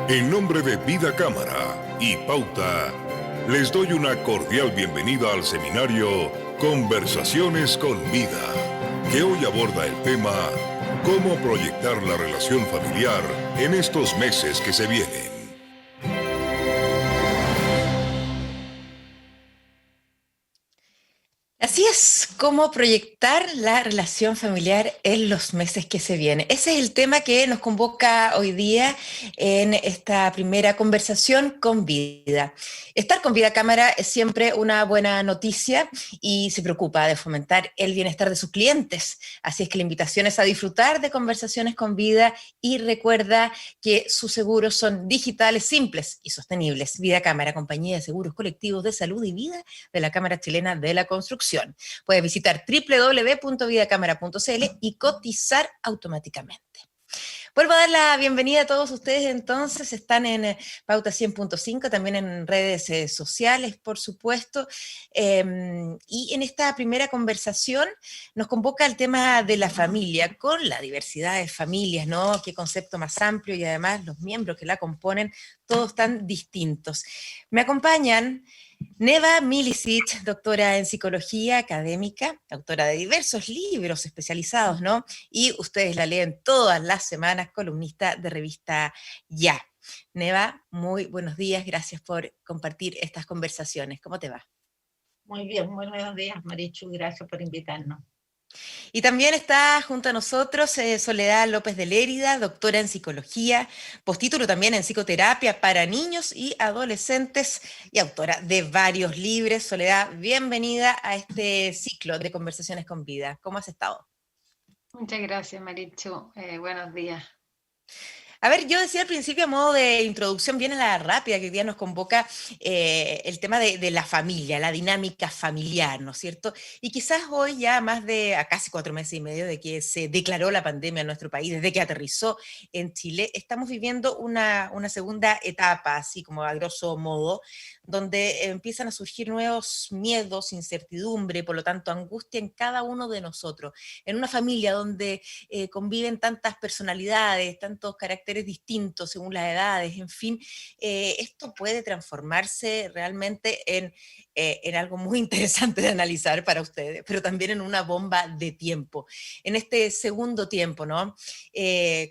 En nombre de Vida Cámara y Pauta, les doy una cordial bienvenida al seminario Conversaciones con Vida, que hoy aborda el tema ¿Cómo proyectar la relación familiar en estos meses que se vienen? Así es, cómo proyectar la relación familiar en los meses que se vienen. Ese es el tema que nos convoca hoy día en esta primera conversación con Vida. Estar con Vida Cámara es siempre una buena noticia y se preocupa de fomentar el bienestar de sus clientes. Así es que la invitación es a disfrutar de conversaciones con Vida y recuerda que sus seguros son digitales, simples y sostenibles. Vida Cámara, compañía de seguros colectivos de salud y vida de la Cámara Chilena de la Construcción. Puedes visitar www.vidacamara.cl y cotizar automáticamente. Vuelvo a dar la bienvenida a todos ustedes, entonces están en Pauta 100.5, también en redes sociales, por supuesto, y en esta primera conversación nos convoca el tema de la familia, con la diversidad de familias, ¿no? Qué concepto más amplio y además los miembros que la componen, todos tan distintos. Me acompañan Neva Milicic, doctora en psicología académica, autora de diversos libros especializados, ¿no? Y ustedes la leen todas las semanas, columnista de revista Ya. Neva, muy buenos días, gracias por compartir estas conversaciones. ¿Cómo te va? Muy bien, muy buenos días, Marichu, gracias por invitarnos. Y también está junto a nosotros Soledad López de Lérida, doctora en psicología, postítulo también en psicoterapia para niños y adolescentes y autora de varios libros. Soledad, bienvenida a este ciclo de conversaciones con vida. ¿Cómo has estado? Muchas gracias, Marichu. Buenos días. A ver, yo decía al principio, a modo de introducción, viene la rápida, que hoy día nos convoca el tema de la familia, la dinámica familiar, ¿no es cierto? Y quizás hoy, ya más de a casi 4 meses y medio de que se declaró la pandemia en nuestro país, desde que aterrizó en Chile, estamos viviendo una segunda etapa, así como a grosso modo, donde empiezan a surgir nuevos miedos, incertidumbre, por lo tanto, angustia en cada uno de nosotros. En una familia donde conviven tantas personalidades, tantos caracteres distintos según las edades, en fin, esto puede transformarse realmente en algo muy interesante de analizar para ustedes, pero también en una bomba de tiempo. En este segundo tiempo, ¿no?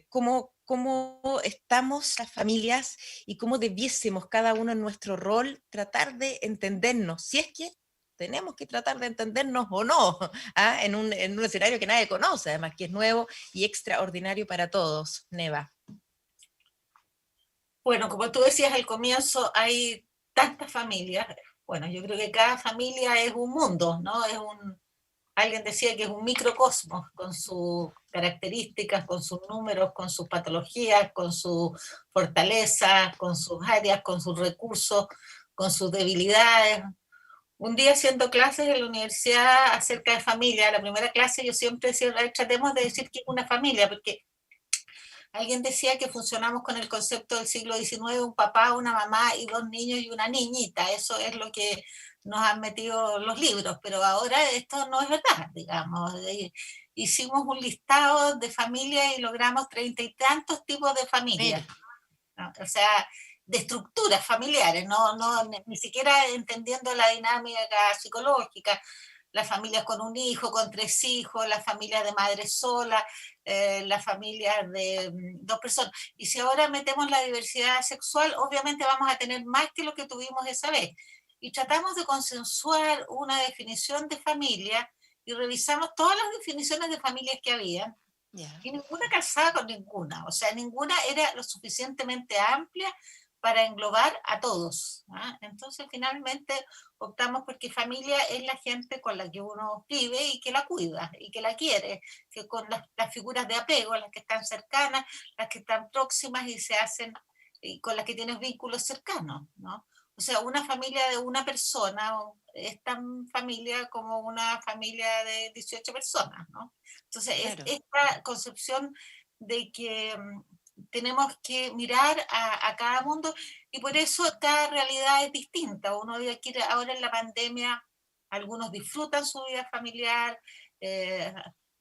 ¿Cómo estamos las familias y cómo debiésemos cada uno en nuestro rol tratar de entendernos, si es que tenemos que tratar de entendernos o no, ¿ah? En un escenario que nadie conoce, además que es nuevo y extraordinario para todos. Neva. Bueno, como tú decías al comienzo, hay tantas familias. Bueno, yo creo que cada familia es un mundo, ¿no? Alguien decía que es un microcosmos con sus características, con sus números, con sus patologías, con sus fortalezas, con sus áreas, con sus recursos, con sus debilidades. Un día haciendo clases en la universidad acerca de familia, la primera clase yo siempre decía, tratemos de decir que es una familia, porque alguien decía que funcionamos con el concepto del siglo XIX, un papá, una mamá y dos niños y una niñita. Eso es lo que nos han metido los libros, pero ahora esto no es verdad, digamos. Hicimos un listado de familias y logramos 30 y tantos tipos de familias, Mira, ¿no? O sea, de estructuras familiares, ni siquiera entendiendo la dinámica psicológica, las familias con un hijo, con tres hijos, las familias de madre sola, las familias de dos personas. Y si ahora metemos la diversidad sexual, obviamente vamos a tener más que lo que tuvimos esa vez. Y tratamos de consensuar una definición de familia y revisamos todas las definiciones de familias que había ya. y ninguna calzaba con ninguna, o sea, ninguna era lo suficientemente amplia para englobar a todos. ¿Ah? Entonces, finalmente, optamos porque familia es la gente con la que uno vive y que la cuida y que la quiere, que con las figuras de apego, las que están cercanas, las que están próximas y se hacen, y con las que tienes vínculos cercanos, ¿no? O sea, una familia de una persona es tan familia como una familia de 18 personas, ¿no? Entonces, Claro. esta concepción de que tenemos que mirar a cada mundo y por eso cada realidad es distinta. Uno ve aquí ahora en la pandemia, algunos disfrutan su vida familiar, eh,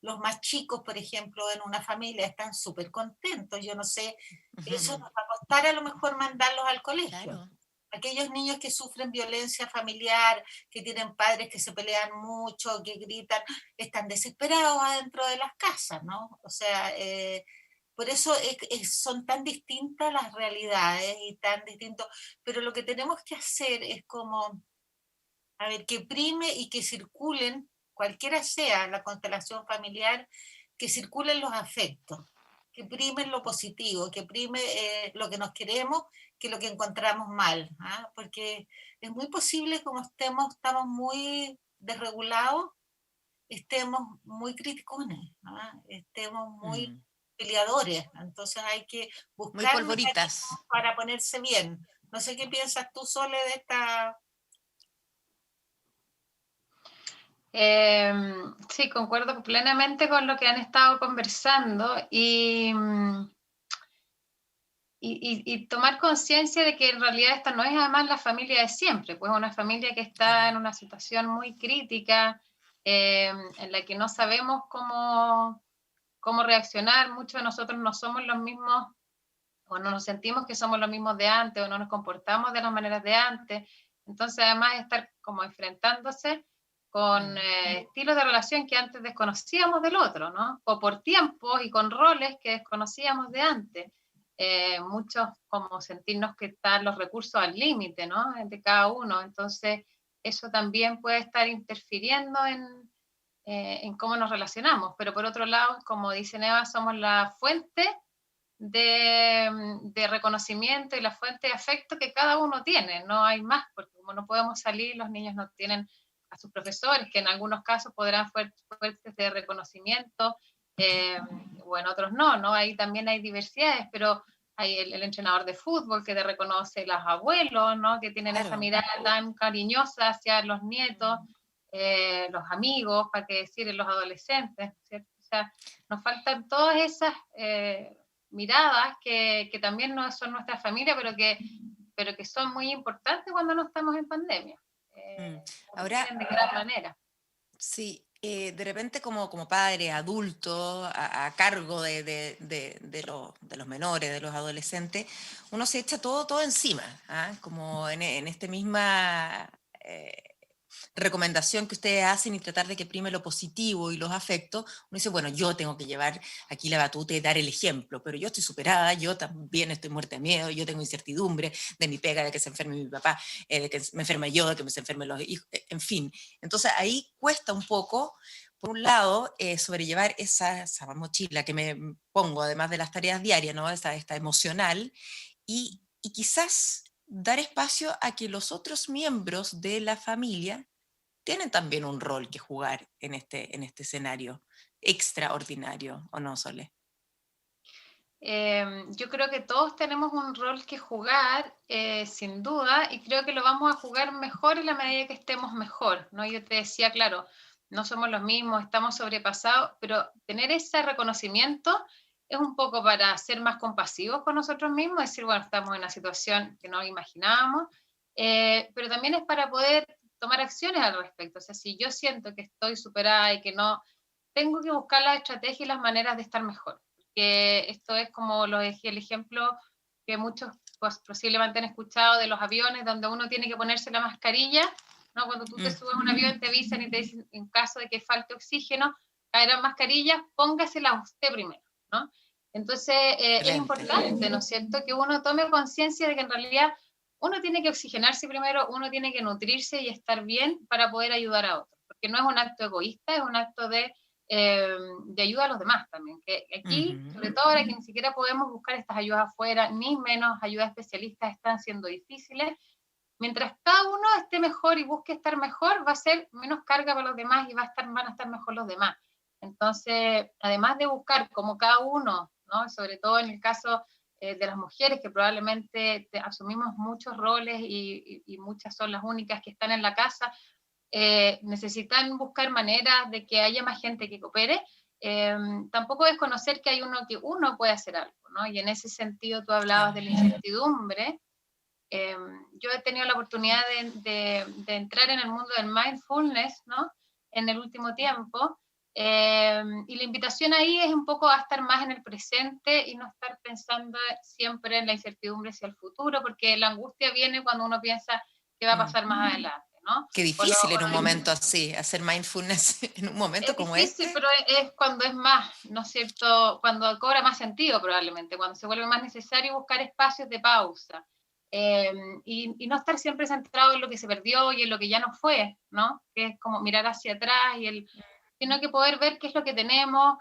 los más chicos, por ejemplo, en una familia están súper contentos. Yo no sé, eso nos va a costar a lo mejor mandarlos al colegio. Claro. Aquellos niños que sufren violencia familiar, que tienen padres que se pelean mucho, que gritan, están desesperados adentro de las casas, ¿no? O sea, por eso son tan distintas las realidades y tan distintos. Pero lo que tenemos que hacer es como, a ver, que prime y que circulen, cualquiera sea la constelación familiar, que circulen los afectos, que primen lo positivo, que prime lo que nos queremos, que lo que encontramos mal, ¿ah? Porque es muy posible, como estamos muy desregulados, estemos muy criticones, ¿ah? Estemos muy peleadores, entonces hay que Muy buscar polvoritas. mecanismos para ponerse bien. No sé qué piensas tú, Sole, de esta... Sí, concuerdo plenamente con lo que han estado conversando y tomar conciencia de que en realidad esta no es además la familia de siempre, pues una familia que está en una situación muy crítica, en la que no sabemos cómo reaccionar. Muchos de nosotros no somos los mismos, o no nos sentimos que somos los mismos de antes, o no nos comportamos de las maneras de antes. Entonces, además, estar como enfrentándose con estilos de relación que antes desconocíamos del otro, ¿no? O por tiempos y con roles que desconocíamos de antes. Muchos como sentirnos que están los recursos al límite, ¿no? De cada uno. Entonces, eso también puede estar interfiriendo en cómo nos relacionamos. Pero por otro lado, como dice Eva, somos la fuente de reconocimiento y la fuente de afecto que cada uno tiene, no hay más, porque como no podemos salir, los niños no tienen a sus profesores, que en algunos casos podrán ser fuentes de reconocimiento, o en otros no, ahí también hay diversidades, pero hay el entrenador de fútbol que te reconoce, los abuelos, ¿no? Que tienen esa mirada tan cariñosa hacia los nietos, los amigos, para qué decir, los adolescentes, ¿cierto? O sea, nos faltan todas esas miradas que también no son nuestra familia, pero que son muy importantes cuando no estamos en pandemia. Ahora, de gran manera. Sí, de repente como padre, adulto, a cargo de los menores, de los adolescentes, uno se echa todo encima, ¿ah? Como en esta misma recomendación que ustedes hacen y tratar de que prime lo positivo y los afectos, uno dice, bueno, yo tengo que llevar aquí la batuta y dar el ejemplo, pero yo estoy superada, yo también estoy muerta de miedo, yo tengo incertidumbre de mi pega, de que se enferme mi papá, de que me enferme yo, de que me se enfermen los hijos, en fin. Entonces ahí cuesta un poco, por un lado, sobrellevar esa mochila que me pongo, además de las tareas diarias, ¿no? Esta emocional, y quizás dar espacio a que los otros miembros de la familia tienen también un rol que jugar en este escenario extraordinario, ¿o no, Sole? Yo creo que todos tenemos un rol que jugar, sin duda, y creo que lo vamos a jugar mejor en la medida que estemos mejor, ¿no? Yo te decía, claro, no somos los mismos, estamos sobrepasados, pero tener ese reconocimiento es un poco para ser más compasivos con nosotros mismos, decir, bueno, estamos en una situación que no imaginábamos, pero también es para poder tomar acciones al respecto. O sea, si yo siento que estoy superada y que no, tengo que buscar las estrategias y las maneras de estar mejor. Porque esto es como el ejemplo que muchos pues, posiblemente han escuchado de los aviones, donde uno tiene que ponerse la mascarilla, ¿no? Cuando tú te subes a un avión te avisan y te dicen, en caso de que falte oxígeno, caerán mascarillas, póngasela usted primero, ¿no? Entonces, es importante, ¿no es cierto?, que uno tome conciencia de que en realidad uno tiene que oxigenarse primero, uno tiene que nutrirse y estar bien para poder ayudar a otros, porque no es un acto egoísta, es un acto de ayuda a los demás también, que aquí, sobre todo ahora que ni siquiera podemos buscar estas ayudas afuera, ni menos ayudas especialistas están siendo difíciles, mientras cada uno esté mejor y busque estar mejor, va a ser menos carga para los demás y van a estar mejor los demás. Entonces, además de buscar como cada uno, ¿no? Sobre todo en el caso de las mujeres, que probablemente asumimos muchos roles y muchas son las únicas que están en la casa, necesitan buscar maneras de que haya más gente que coopere, tampoco desconocer que hay que uno puede hacer algo, ¿no? Y en ese sentido tú hablabas de la incertidumbre. Yo he tenido la oportunidad de entrar en el mundo del mindfulness, ¿no? En el último tiempo, Y la invitación ahí es un poco a estar más en el presente y no estar pensando siempre en la incertidumbre hacia el futuro, porque la angustia viene cuando uno piensa qué va a pasar más adelante, ¿no? Qué difícil en un momento así, hacer mindfulness en un momento es como difícil, este. pero es cuando es más, ¿no es cierto? Cuando cobra más sentido probablemente, cuando se vuelve más necesario buscar espacios de pausa. Y no estar siempre centrado en lo que se perdió y en lo que ya no fue, ¿no? Que es como mirar hacia atrás sino que poder ver qué es lo que tenemos,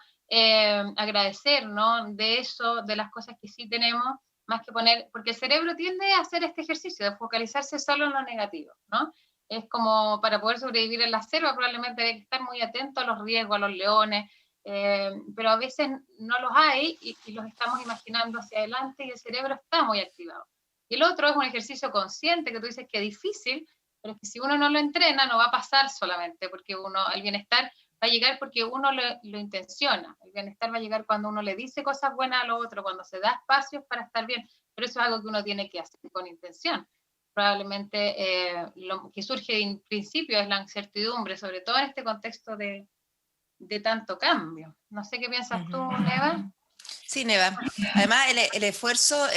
agradecer, ¿no? De eso, de las cosas que sí tenemos, más que poner, porque el cerebro tiende a hacer este ejercicio de focalizarse solo en lo negativo, ¿no? Es como para poder sobrevivir en la selva, probablemente hay que estar muy atento a los riesgos, a los leones, pero a veces no los hay y los estamos imaginando hacia adelante y el cerebro está muy activado. Y el otro es un ejercicio consciente que tú dices que es difícil, pero es que si uno no lo entrena no va a pasar solamente, porque el bienestar va a llegar porque uno lo intenciona. El bienestar va a llegar cuando uno le dice cosas buenas a lo otro, cuando se da espacios para estar bien, pero eso es algo que uno tiene que hacer con intención. Probablemente lo que surge en principio es la incertidumbre, sobre todo en este contexto de tanto cambio. No sé qué piensas tú, Neva. Sí, Neva. Además, el esfuerzo,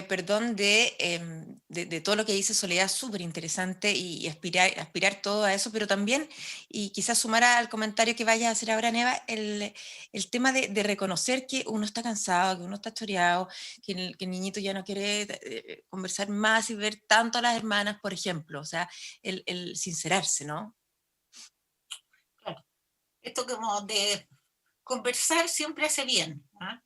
perdón, de todo lo que dice Soledad es súper interesante y aspirar todo a eso, pero también, y quizás sumar al comentario que vayas a hacer ahora, Neva, el tema de reconocer que uno está cansado, que uno está choreado, que el niñito ya no quiere conversar más y ver tanto a las hermanas, por ejemplo. O sea, el sincerarse, ¿no? Claro. Esto como de conversar siempre hace bien, ¿ah?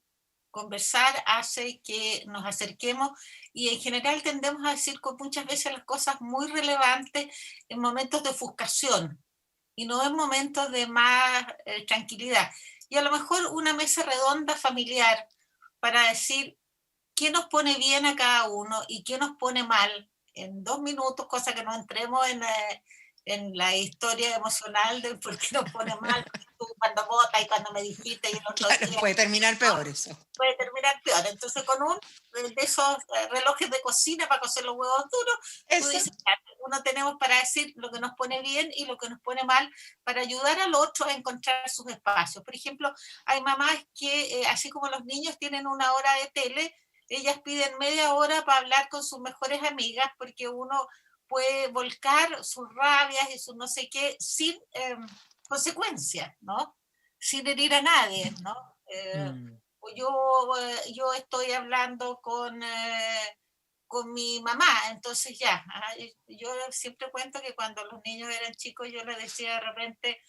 Conversar hace que nos acerquemos y en general tendemos a decir con muchas veces las cosas muy relevantes en momentos de ofuscación y no en momentos de más tranquilidad. Y a lo mejor una mesa redonda familiar para decir qué nos pone bien a cada uno y qué nos pone mal en 2 minutos, cosa que no entremos en la historia emocional de por qué nos pone mal tú cuando votas y cuando me dijiste y el otro Claro, día. puede terminar peor eso. Puede terminar peor. Entonces, con un de esos relojes de cocina para cocer los huevos duros, tú Eso. dices, uno tenemos para decir lo que nos pone bien y lo que nos pone mal, para ayudar al otro a encontrar sus espacios. Por ejemplo, hay mamás que, así como los niños tienen una hora de tele, ellas piden media hora para hablar con sus mejores amigas, porque uno puede volcar sus rabias y sus no sé qué sin consecuencias, ¿no? Sin herir a nadie, ¿no? Yo estoy hablando con mi mamá, entonces ya, yo siempre cuento que cuando los niños eran chicos yo les decía de repente,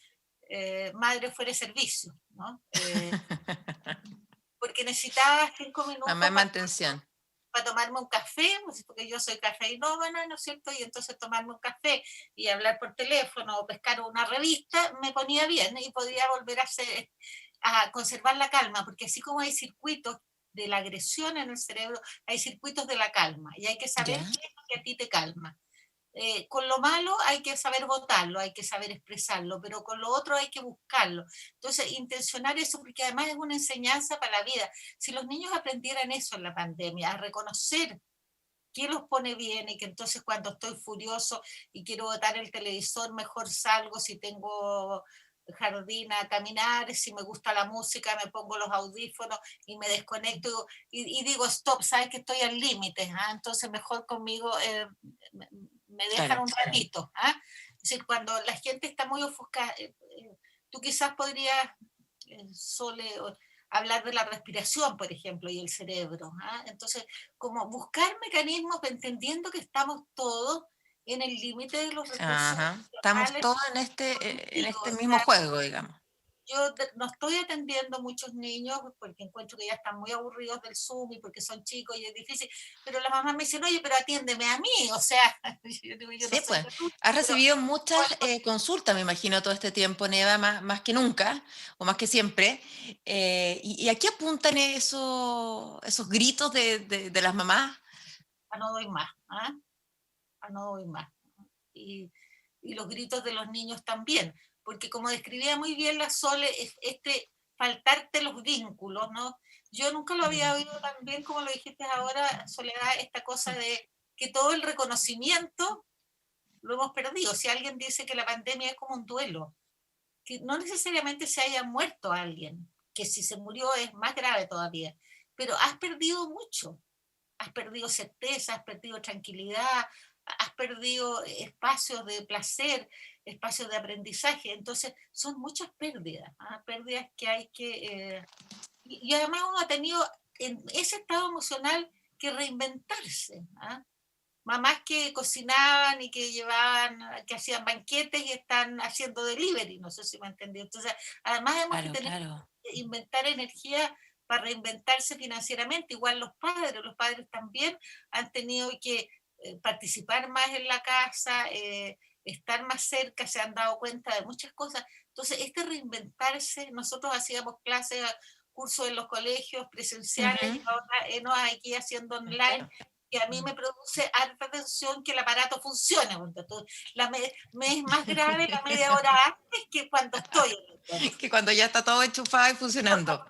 madre fuera de servicio, ¿no? Porque necesitaba 5 minutos Mamá en mantención. para tomarme un café, porque yo soy cafeinómana, ¿no es cierto? Y entonces tomarme un café y hablar por teléfono o pescar una revista me ponía bien y podía volver a conservar la calma, porque así como hay circuitos de la agresión en el cerebro, hay circuitos de la calma y hay que saber ¿Ya? qué es lo que a ti te calma. Con lo malo hay que saber votarlo, hay que saber expresarlo, pero con lo otro hay que buscarlo. Entonces, intencionar eso, porque además es una enseñanza para la vida. Si los niños aprendieran eso en la pandemia, a reconocer qué los pone bien y que entonces cuando estoy furioso y quiero botar el televisor, mejor salgo si tengo jardín a caminar, si me gusta la música, me pongo los audífonos y me desconecto y digo, stop, sabes que estoy al límite, ¿ah? Entonces mejor conmigo me dejan Claro. un ratito. ¿Ah? Es decir, cuando la gente está muy ofuscada, tú quizás podrías, Sole, hablar de la respiración, por ejemplo, y el cerebro. ¿Ah? Entonces, como buscar mecanismos entendiendo que estamos todos en el límite de los recursos Ajá. Estamos emocionales. todos en este O mismo sea, juego, digamos. yo no estoy atendiendo a muchos niños porque encuentro que ya están muy aburridos del Zoom y porque son chicos y es difícil, pero las mamás me dicen, oye, pero atiéndeme a mí, o sea, yo digo, yo no Sí, soy pues. adulta, Has pero recibido muchas bueno, consultas, me imagino, todo este tiempo, Neva, más que nunca, o más que siempre. ¿Y a qué apuntan esos gritos de las mamás? no doy más, ¿ah? No doy más. Y, y los gritos de los niños también, porque como describía muy bien la Sole, este faltarte los vínculos, ¿no? Yo nunca lo había oído tan bien como lo dijiste ahora, Soledad, esta cosa de que todo el reconocimiento lo hemos perdido. Si alguien dice que la pandemia es como un duelo, no necesariamente se haya muerto alguien, que si se murió es más grave todavía, pero has perdido mucho. Has perdido certeza, has perdido tranquilidad, has perdido espacios de placer, espacios de aprendizaje. Entonces, son muchas pérdidas, pérdidas que hay que... y además uno ha tenido en ese estado emocional que reinventarse. Mamás que cocinaban y que llevaban, que hacían banquetes y están haciendo delivery, no sé si me entendí. Entonces, además hemos Claro, que tener claro. que inventar energía para reinventarse financieramente. Igual los padres también han tenido que participar más en la casa, estar más cerca, se han dado cuenta de muchas cosas. Entonces, este reinventarse, nosotros hacíamos clases, cursos en los colegios presenciales y ahora nos aquí haciendo online, Claro. que a mí me produce harta tensión que el aparato funcione. Me es más grave la media hora antes que cuando estoy en el encuentro. Que cuando ya está todo enchufado y funcionando.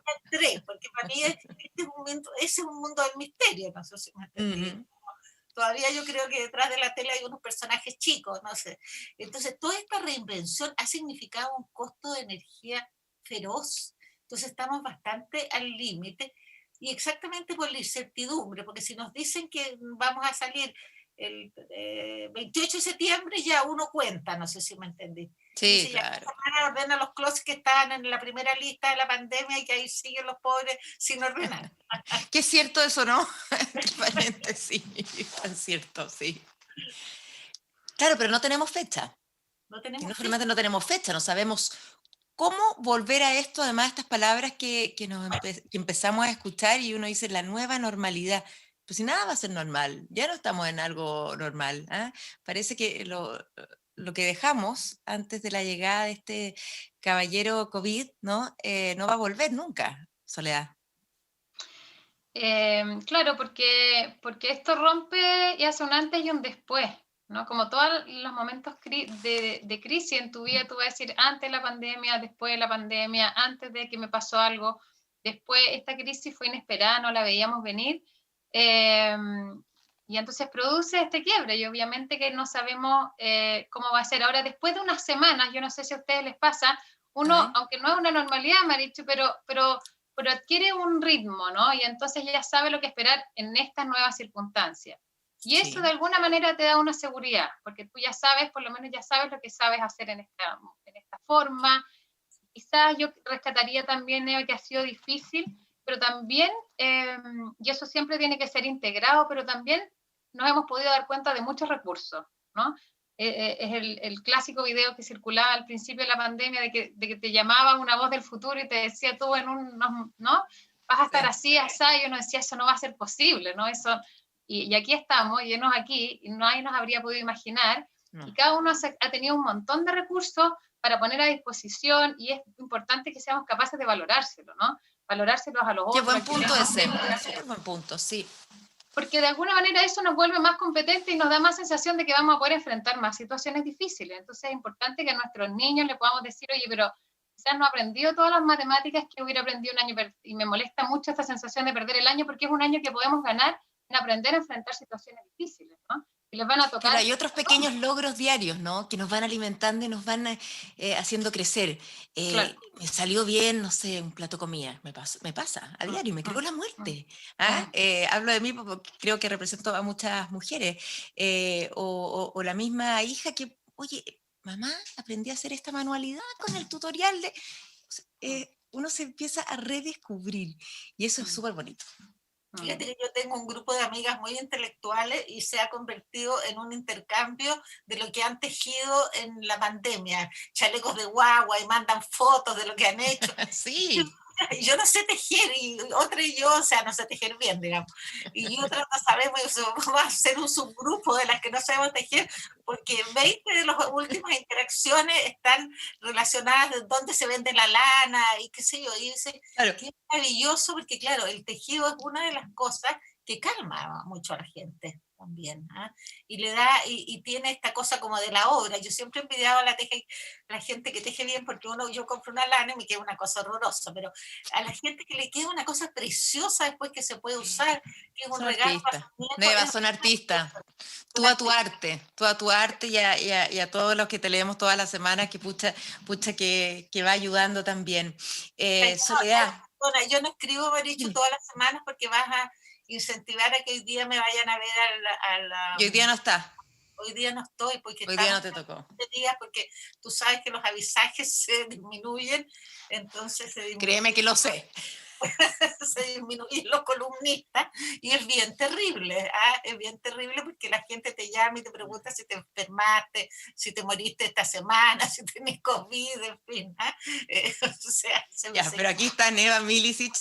Porque para mí ese es un mundo del misterio, no sé si me entendí. Todavía yo creo que detrás de la tele hay unos personajes chicos, no sé. Entonces, toda esta reinvención ha significado un costo de energía feroz. Entonces, estamos bastante al límite y exactamente por la incertidumbre, porque si nos dicen que vamos a salir el 28 de septiembre, ya uno cuenta, no sé si me entendí. Sí, Dice, ya claro. esta semana ordena los closets que estaban en la primera lista de la pandemia y que ahí siguen los pobres sin ordenar. Que es cierto eso, ¿no? Entre paréntesis, es cierto, sí. Claro, pero no tenemos fecha. No Y tenemos no fecha. solamente no tenemos fecha, no sabemos cómo volver a esto, además estas palabras que empezamos a escuchar y uno dice la nueva normalidad. Pues si nada va a ser normal, ya no estamos en algo normal. Parece que lo que dejamos antes de la llegada de este caballero COVID, ¿no? No va a volver nunca, Soledad. Claro, porque esto rompe y hace un antes y un después, ¿no? Como todos los momentos de crisis en tu vida, tú vas a decir antes de la pandemia, después de la pandemia, antes de que me pasó algo, después esta crisis fue inesperada, no la veíamos venir, y entonces produce este quiebre, y obviamente que no sabemos cómo va a ser. Ahora, después de unas semanas, yo no sé si a ustedes les pasa, uno, aunque no es una normalidad, Marichu, pero adquiere un ritmo, ¿no? Y entonces ya sabe lo que esperar en estas nuevas circunstancias. Y eso Sí. de alguna manera te da una seguridad, porque tú ya sabes, por lo menos ya sabes lo que sabes hacer en esta forma. Quizás yo rescataría también que ha sido difícil, pero también, y eso siempre tiene que ser integrado, pero también nos hemos podido dar cuenta de muchos recursos, ¿no? Es el clásico video que circulaba al principio de la pandemia de que te llamaba una voz del futuro y te decía tú ¿no? Vas a estar así, así, y uno decía, eso no va a ser posible, ¿no? Eso, y aquí estamos, llenos aquí, y nadie nos habría podido imaginar, y cada uno ha tenido un montón de recursos para poner a disposición, y es importante que seamos capaces de valorárselo, ¿no? Valorárselos a los otros. Qué buen punto ese, súper buen punto, sí. Porque de alguna manera eso nos vuelve más competentes y nos da más sensación de que vamos a poder enfrentar más situaciones difíciles. Entonces es importante que a nuestros niños le podamos decir, oye, pero quizás no he aprendido todas las matemáticas que hubiera aprendido un año, y me molesta mucho esta sensación de perder el año, porque es un año que podemos ganar en aprender a enfrentar situaciones difíciles, ¿no? Y les van a tocar. Pero hay otros pequeños logros diarios, ¿no? Que nos van alimentando y nos van haciendo crecer. Claro. Me salió bien, no sé, un plato de comida. Me pasa a diario, me creo la muerte. Hablo de mí porque creo que represento a muchas mujeres. O la misma hija que, oye, mamá, aprendí a hacer esta manualidad con el tutorial de... O sea, uno se empieza a redescubrir y eso es súper bonito. Fíjate que yo tengo un grupo de amigas muy intelectuales y se ha convertido en un intercambio de lo que han tejido en la pandemia, chalecos de guagua y mandan fotos de lo que han hecho. Sí. Yo no sé tejer y otra y yo, o sea, no sé tejer bien, digamos. Y otras no sabemos, vamos a hacer un subgrupo de las que no sabemos tejer, porque 20 de las últimas interacciones están relacionadas de dónde se vende la lana y qué sé yo. Y dice, Claro. qué maravilloso, porque claro, el tejido es una de las cosas que calma mucho a la gente también, ¿ah? Y le da, y tiene esta cosa como de la obra. Yo siempre he envidiado a la gente que teje bien, porque yo compro una lana y me queda una cosa horrorosa, pero a la gente que le queda una cosa preciosa después que se puede usar, que es un Son regalo para artistas. su nieto, Neva, es son artistas. una Tú a tu arte y a todos los que te leemos todas las semanas, que pucha que va ayudando también. Soledad. Yo no escribo, Marichu, todas las semanas porque vas a incentivar a que hoy día me vayan a ver Y hoy día no está. hoy día no estoy porque Hoy día estamos no te tocó. días, porque tú sabes que los avisajes se disminuyen, entonces Créeme que lo sé. se disminuyen los columnistas y es bien terrible, ¿ah? Es bien terrible porque la gente te llama y te pregunta si te enfermaste, si te moriste esta semana, si tenés COVID, en fin, ¿ah? O sea, Ya, pero aquí está Neva Milicic,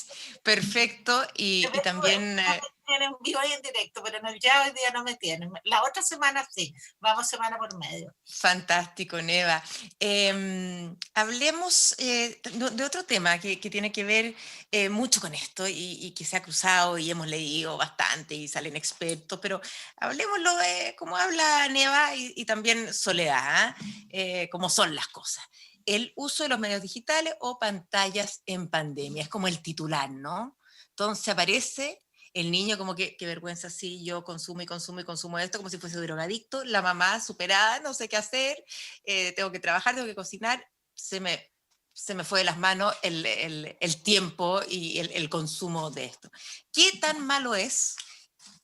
perfecto, y también... en vivo y en directo, pero en el ya hoy día no me tienen. La otra semana sí, vamos semana por medio. Fantástico, Neva. Hablemos de otro tema que tiene que ver mucho con esto y que se ha cruzado y hemos leído bastante y salen expertos, pero hablemoslo como habla Neva y también Soledad, cómo son las cosas. El uso de los medios digitales o pantallas en pandemia, es como el titular, ¿no? Entonces aparece el niño como que, qué vergüenza, sí, yo consumo y consumo y consumo esto como si fuese drogadicto, la mamá superada, no sé qué hacer, tengo que trabajar, tengo que cocinar, se me fue de las manos el tiempo y el consumo de esto. ¿Qué tan malo es?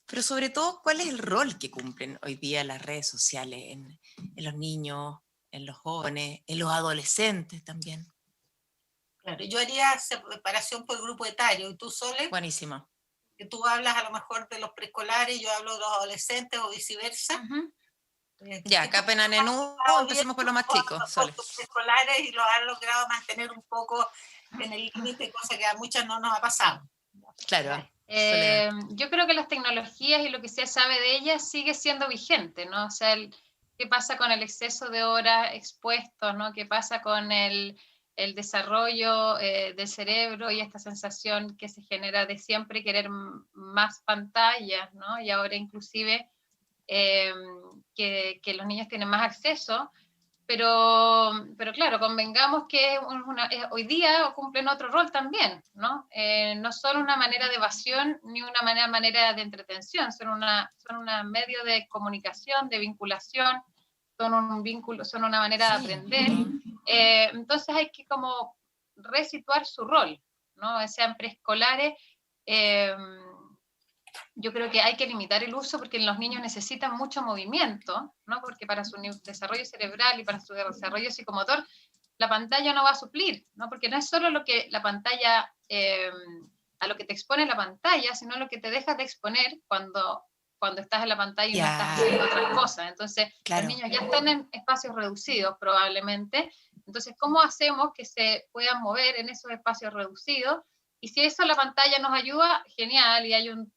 Pero sobre todo, ¿cuál es el rol que cumplen hoy día las redes sociales en los niños, en los jóvenes, en los adolescentes también? Claro, yo haría separación por grupo etario, y tú, Sole, Buenísimo. que tú hablas a lo mejor de los preescolares, yo hablo de los adolescentes o viceversa. Ya, acá apenas Nenú, empecemos por los más chicos, Con Sole. tus preescolares y lo han logrado mantener un poco en el límite, cosa que a muchas no nos ha pasado. Claro. Yo creo que las tecnologías y lo que se sabe de ellas sigue siendo vigente, ¿no? O sea, ¿qué pasa con el exceso de horas expuestos, ¿no? ¿Qué pasa con el desarrollo del cerebro y esta sensación que se genera de siempre querer más pantallas, ¿no? Y ahora inclusive que los niños tienen más acceso, pero claro, convengamos que hoy día cumplen otro rol también, ¿no? No son una manera de evasión ni una manera de entretención, son una medio de comunicación, de vinculación, son un vínculo, son una manera de aprender. Entonces hay que como resituar su rol, ¿no? Sean preescolares, yo creo que hay que limitar el uso porque los niños necesitan mucho movimiento, ¿no? Porque para su desarrollo cerebral y para su desarrollo psicomotor, la pantalla no va a suplir, ¿no? Porque no es solo lo que la pantalla, a lo que te expone la pantalla, sino lo que te dejas de exponer cuando estás en la pantalla y no estás haciendo otras cosas. Entonces, los niños ya están en espacios reducidos probablemente. Entonces, ¿cómo hacemos que se puedan mover en esos espacios reducidos? Y si eso la pantalla nos ayuda, genial, y hay un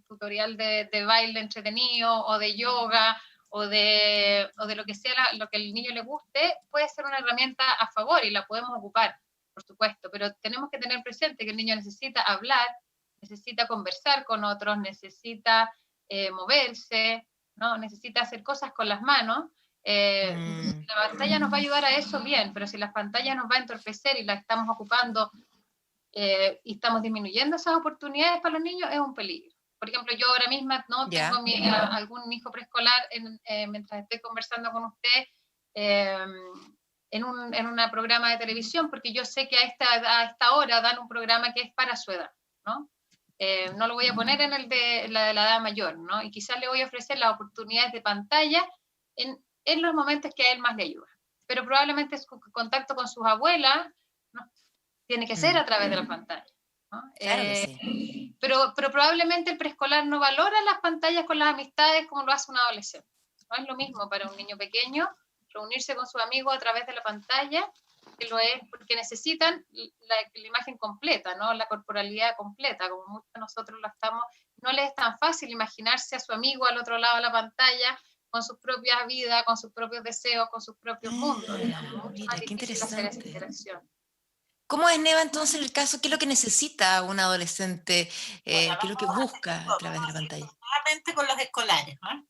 tutorial de baile entretenido o de yoga o de lo que sea, lo que el niño le guste, puede ser una herramienta a favor y la podemos ocupar, por supuesto, pero tenemos que tener presente que el niño necesita hablar, necesita conversar con otros, necesita moverse, ¿no? Necesita hacer cosas con las manos. Si la pantalla nos va a ayudar a eso, bien, pero si la pantalla nos va a entorpecer y la estamos ocupando y estamos disminuyendo esas oportunidades para los niños, es un peligro. Por ejemplo, yo ahora misma no tengo algún hijo preescolar mientras estoy conversando con usted en un programa de televisión, porque yo sé que a esta hora dan un programa que es para su edad, ¿no? No lo voy a poner en el de la edad mayor, ¿no? Y quizás le voy a ofrecer las oportunidades de pantalla en los momentos que a él más le ayuda. Pero probablemente su contacto con sus abuelas, ¿no? Tiene que ser a través de la pantalla, ¿no? Claro que sí. Pero probablemente el preescolar no valora las pantallas con las amistades como lo hace un adolescente. No es lo mismo para un niño pequeño reunirse con sus amigos a través de la pantalla, que lo es porque necesitan la imagen completa, ¿no? La corporalidad completa, como muchos de nosotros lo estamos. No les es tan fácil imaginarse a su amigo al otro lado de la pantalla con sus propias vidas, con sus propios deseos, con sus propios mundos. Mira, qué interesante. Hacer esa interacción. ¿Cómo es, Neva, entonces en el caso? ¿Qué es lo que necesita un adolescente? Bueno, ¿Qué es lo que vamos a hacer, busca a través de la vamos a ir pantalla? nuevamente con los escolares, ¿no?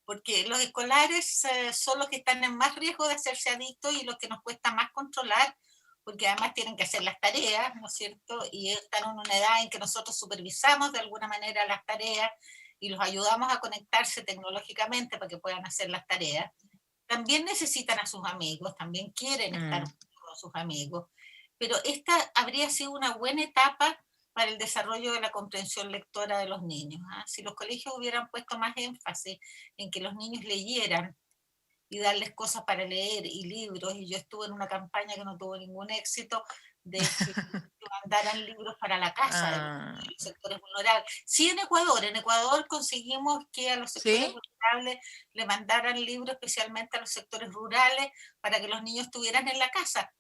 Porque los escolares son los que están en más riesgo de hacerse adictos y los que nos cuesta más controlar, porque además tienen que hacer las tareas, ¿no es cierto? Y están en una edad en que nosotros supervisamos de alguna manera las tareas y los ayudamos a conectarse tecnológicamente para que puedan hacer las tareas. También necesitan a sus amigos, también quieren estar Mm, con sus amigos, pero esta habría sido una buena etapa para el desarrollo de la comprensión lectora de los niños. ¿Ah? Si los colegios hubieran puesto más énfasis en que los niños leyeran y darles cosas para leer y libros, y yo estuve en una campaña que no tuvo ningún éxito, de que mandaran libros para la casa de los ah, sectores vulnerables. Sí, en Ecuador conseguimos que a los sectores ¿sí? vulnerables le mandaran libros especialmente a los sectores rurales para que los niños estuvieran en la casa.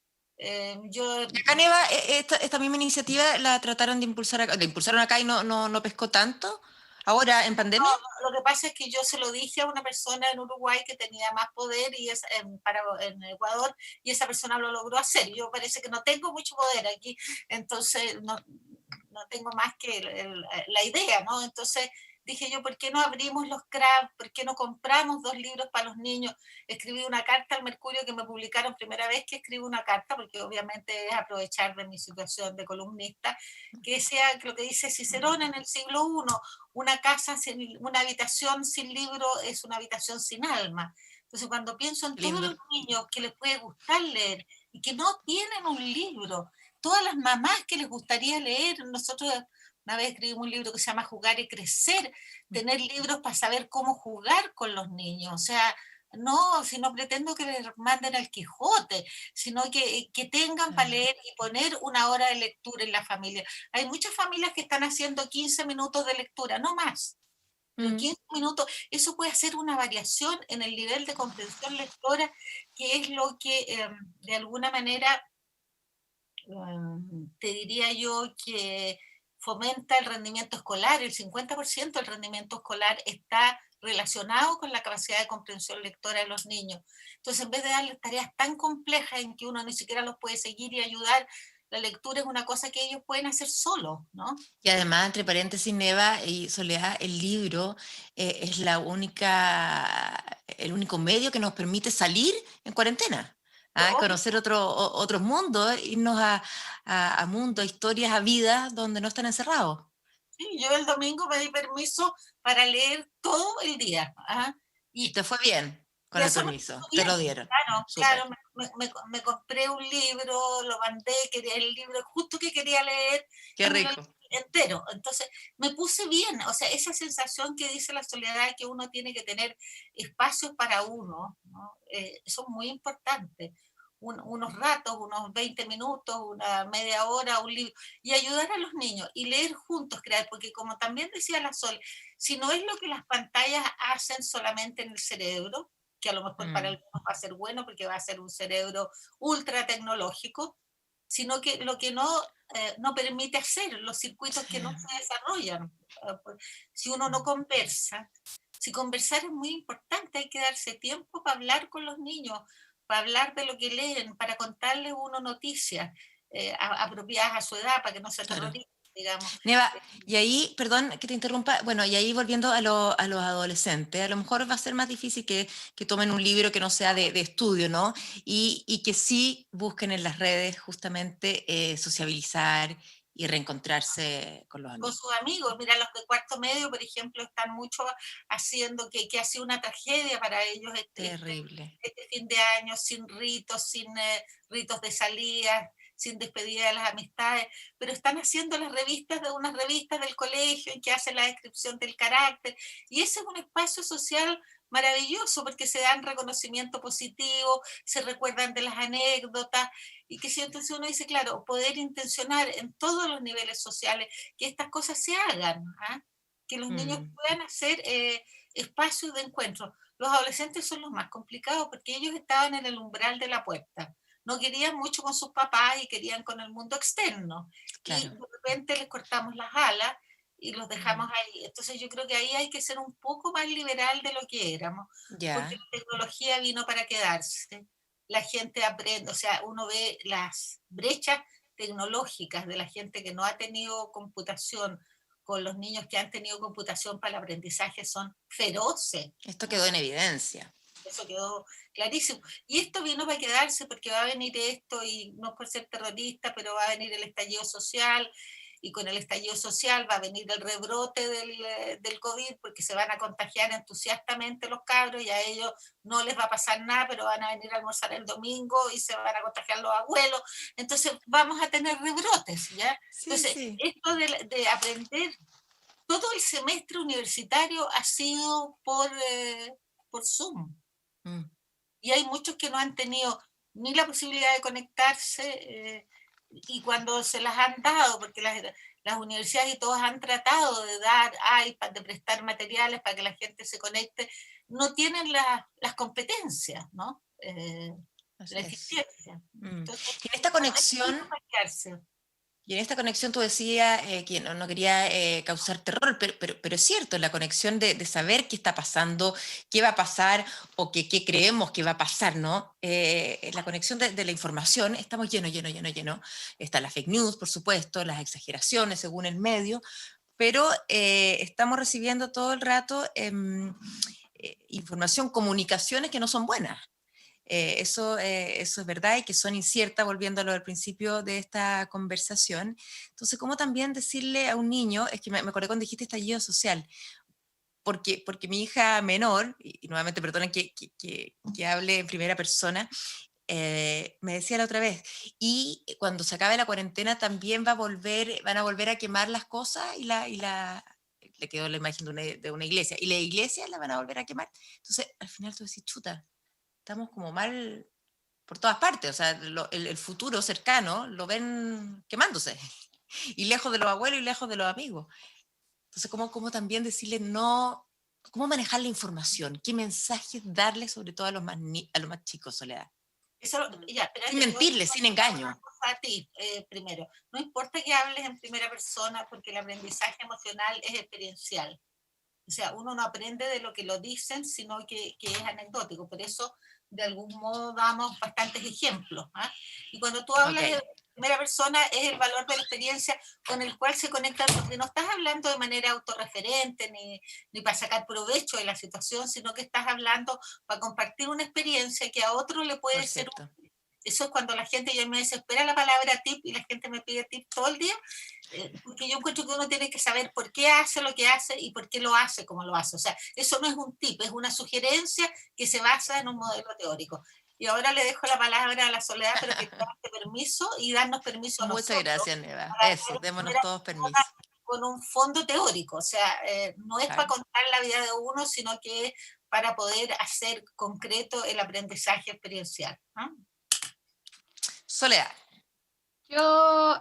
Yo Y acá, Neva, esta misma iniciativa la trataron de impulsar acá, la impulsaron acá y no pescó tanto. Ahora, en pandemia. Lo que pasa es que yo se lo dije a una persona en Uruguay que tenía más poder y es en Ecuador, y esa persona lo logró hacer. Yo parece que no tengo mucho poder aquí, entonces no tengo más que la idea, ¿no? Entonces dije yo, ¿por qué no abrimos los CRAB? ¿Por qué no compramos 2 libros para los niños? Escribí una carta al Mercurio, que me publicaron primera vez que escribo una carta, porque obviamente es aprovechar de mi situación de columnista, que sea lo que dice Cicerón en el siglo I: una casa, una habitación sin libro es una habitación sin alma. Entonces, cuando pienso en todos Lindo. los niños que les puede gustar leer y que no tienen un libro, todas las mamás que les gustaría leer, nosotros una vez escribimos un libro que se llama Jugar y Crecer, tener libros para saber cómo jugar con los niños, o sea, no, si no pretendo que les manden al Quijote, sino que tengan para leer y poner una hora de lectura en la familia. Hay muchas familias que están haciendo 15 minutos de lectura, no más. Pero Mm, 15 minutos, eso puede hacer una variación en el nivel de comprensión lectora, que es lo que de alguna manera te diría yo que fomenta el rendimiento escolar. El 50% del rendimiento escolar está relacionado con la capacidad de comprensión lectora de los niños. Entonces, en vez de darles tareas tan complejas en que uno ni siquiera los puede seguir y ayudar, la lectura es una cosa que ellos pueden hacer solos, ¿no? Y además, entre paréntesis, Neva y Soledad, el libro es el único medio que nos permite salir en cuarentena, conocer otros mundos, irnos a mundos, historias, a vidas donde no están encerrados. Sí, yo el domingo me di permiso para leer todo el día. ¿Ah? Y te fue bien Y con el eso me permiso, hizo te lo bien, dieron. claro, Súper. claro, me compré un libro, lo mandé, quería el libro justo que quería leer Qué y me lo leí rico. entero. Entonces me puse bien, o sea, esa sensación que dice la Soledad, que uno tiene que tener espacios para uno, ¿no? Son muy importantes. Unos ratos, unos 20 minutos, una media hora, un libro, y ayudar a los niños y leer juntos, crear, porque como también decía la Sol, si no es lo que las pantallas hacen solamente en el cerebro, que a lo mejor para Mm, algunos va a ser bueno porque va a ser un cerebro ultra tecnológico, sino que lo que no permite hacer, los circuitos sí. que no se desarrollan. Si uno no conversa, si conversar es muy importante, hay que darse tiempo para hablar con los niños, para hablar de lo que leen, para contarles uno noticias apropiadas a su edad, para que no se Claro. aterroricen, digamos. Neva, y ahí, perdón que te interrumpa, bueno, y ahí volviendo a los adolescentes, a lo mejor va a ser más difícil que tomen un libro que no sea de estudio, ¿no? Y que sí busquen en las redes justamente sociabilizar y reencontrarse con los Con amigos. sus amigos. Mira, los de cuarto medio, por ejemplo, están mucho haciendo que ha sido una tragedia para ellos Terrible. este fin de año, sin ritos, sin ritos de salida, sin despedida de las amistades, pero están haciendo las revistas de unas revistas del colegio en que hacen la descripción del carácter, y ese es un espacio social maravilloso porque se dan reconocimiento positivo, se recuerdan de las anécdotas, y que si entonces uno dice, claro, poder intencionar en todos los niveles sociales que estas cosas se hagan, ¿ah? Que los niños Mm, puedan hacer espacios de encuentro. Los adolescentes son los más complicados porque ellos estaban en el umbral de la puerta. No querían mucho con sus papás y querían con el mundo externo. Y claro. de repente les cortamos las alas y los dejamos Mm, ahí. Entonces yo creo que ahí hay que ser un poco más liberal de lo que éramos, porque ya. la tecnología vino para quedarse. La gente aprende, o sea, uno ve las brechas tecnológicas de la gente que no ha tenido computación con los niños que han tenido computación para el aprendizaje son feroces. Esto quedó en evidencia. Eso quedó clarísimo. Y esto vino para quedarse porque va a venir esto, y no es por ser terrorista, pero va a venir el estallido social, y con el estallido social va a venir el rebrote del COVID, porque se van a contagiar entusiastamente los cabros y a ellos no les va a pasar nada, pero van a venir a almorzar el domingo y se van a contagiar los abuelos. Entonces vamos a tener rebrotes, ¿ya? Sí, Entonces, sí. esto de aprender, todo el semestre universitario ha sido por Zoom. Mm. Y hay muchos que no han tenido ni la posibilidad de conectarse, y cuando se las han dado, porque las universidades y todos han tratado de dar iPad, de prestar materiales para que la gente se conecte, no tienen las competencias, ¿no? Así La es. eficiencia. Mm. Entonces, Y en esta conexión, tú decías que no quería causar terror, pero es cierto, la conexión de saber qué está pasando, qué va a pasar o qué creemos que va a pasar, ¿no? La conexión de la información, estamos lleno. Está la fake news, por supuesto, las exageraciones según el medio, pero estamos recibiendo todo el rato información, comunicaciones que no son buenas. Eso es verdad y que son inciertas, volviendo a lo del principio de esta conversación. Entonces, ¿cómo también decirle a un niño? Es que me acordé cuando dijiste estallido social, porque mi hija menor, y nuevamente perdonen que hable en primera persona, me decía la otra vez, y cuando se acabe la cuarentena también van a volver a quemar las cosas le quedó la imagen de una iglesia, y la iglesia la van a volver a quemar. Entonces, al final tú decís, chuta, estamos como mal por todas partes, o sea, el futuro cercano lo ven quemándose, y lejos de los abuelos y lejos de los amigos. Entonces, ¿cómo también decirle no, cómo manejar la información? ¿Qué mensajes darle sobre todo a a los más chicos, Soledad? eso, ya, Sin espérate, mentirles, sin engaño. a ti, primero. No importa que hables en primera persona, porque el aprendizaje emocional es experiencial. O sea, uno no aprende de lo que lo dicen, sino que es anecdótico. Por eso, de algún modo, damos bastantes ejemplos. ¿Ah? Y cuando tú hablas de primera persona, es el valor de la experiencia con el cual se conecta, porque no estás hablando de manera autorreferente ni para sacar provecho de la situación, sino que estás hablando para compartir una experiencia que a otro le puede ser útil. Eso es cuando la gente ya me desespera la palabra tip y la gente me pide tip todo el día, porque yo encuentro que uno tiene que saber por qué hace lo que hace y por qué lo hace como lo hace. O sea, eso no es un tip, es una sugerencia que se basa en un modelo teórico. Y ahora le dejo la palabra a la Soledad, pero que te dé permiso y darnos permiso a nosotros. Muchas gracias, Neva. Para Eso, démonos todos permiso. Con un fondo teórico, o sea, no es para contar la vida de uno, sino que es para poder hacer concreto el aprendizaje experiencial. ¿No? Soledad. Yo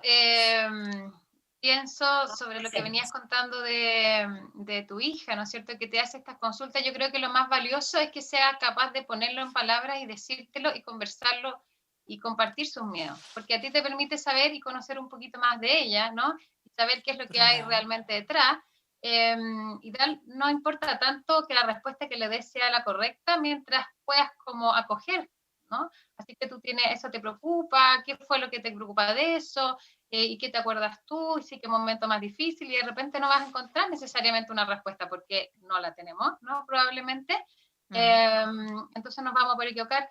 pienso sobre lo que venías contando de tu hija, ¿no es cierto?, que te hace estas consultas. Yo creo que lo más valioso es que sea capaz de ponerlo en palabras y decírtelo y conversarlo y compartir sus miedos, porque a ti te permite saber y conocer un poquito más de ella, ¿no? Y saber qué es lo que hay realmente detrás. Y tal, no importa tanto que la respuesta que le des sea la correcta, mientras puedas como acoger, ¿no? Así que tú tienes, eso te preocupa, qué fue lo que te preocupa de eso, y qué te acuerdas tú, y sí, qué momento más difícil, y de repente no vas a encontrar necesariamente una respuesta porque no la tenemos, ¿no? Probablemente. Entonces nos vamos a poder equivocar.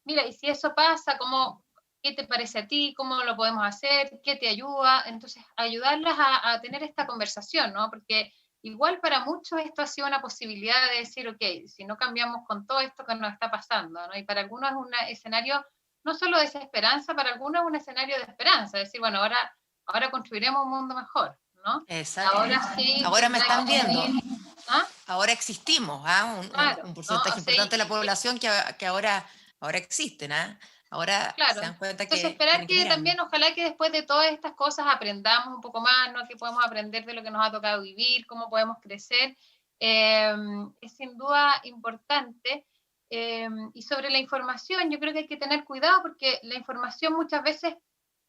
Mira, y si eso pasa, ¿qué te parece a ti? ¿Cómo lo podemos hacer? ¿Qué te ayuda? Entonces, ayudarlas a tener esta conversación, ¿no? Porque igual para muchos esto ha sido una posibilidad de decir, ok, si no cambiamos con todo esto que nos está pasando, ¿no? Y para algunos es un escenario no solo de desesperanza, para algunos es un escenario de esperanza, decir, bueno, ahora construiremos un mundo mejor, ¿no? Exacto. Ahora sí. Ahora me están viendo. ¿Ah? Ahora existimos, ¿ah? Claro, un porcentaje importante de la población que ahora existen, ¿ah? Ahora claro. se dan cuenta Entonces, que esperar que también, ojalá que después de todas estas cosas aprendamos un poco más, ¿no? Que podemos aprender de lo que nos ha tocado vivir, cómo podemos crecer. Es sin duda importante. Y sobre la información, yo creo que hay que tener cuidado porque la información muchas veces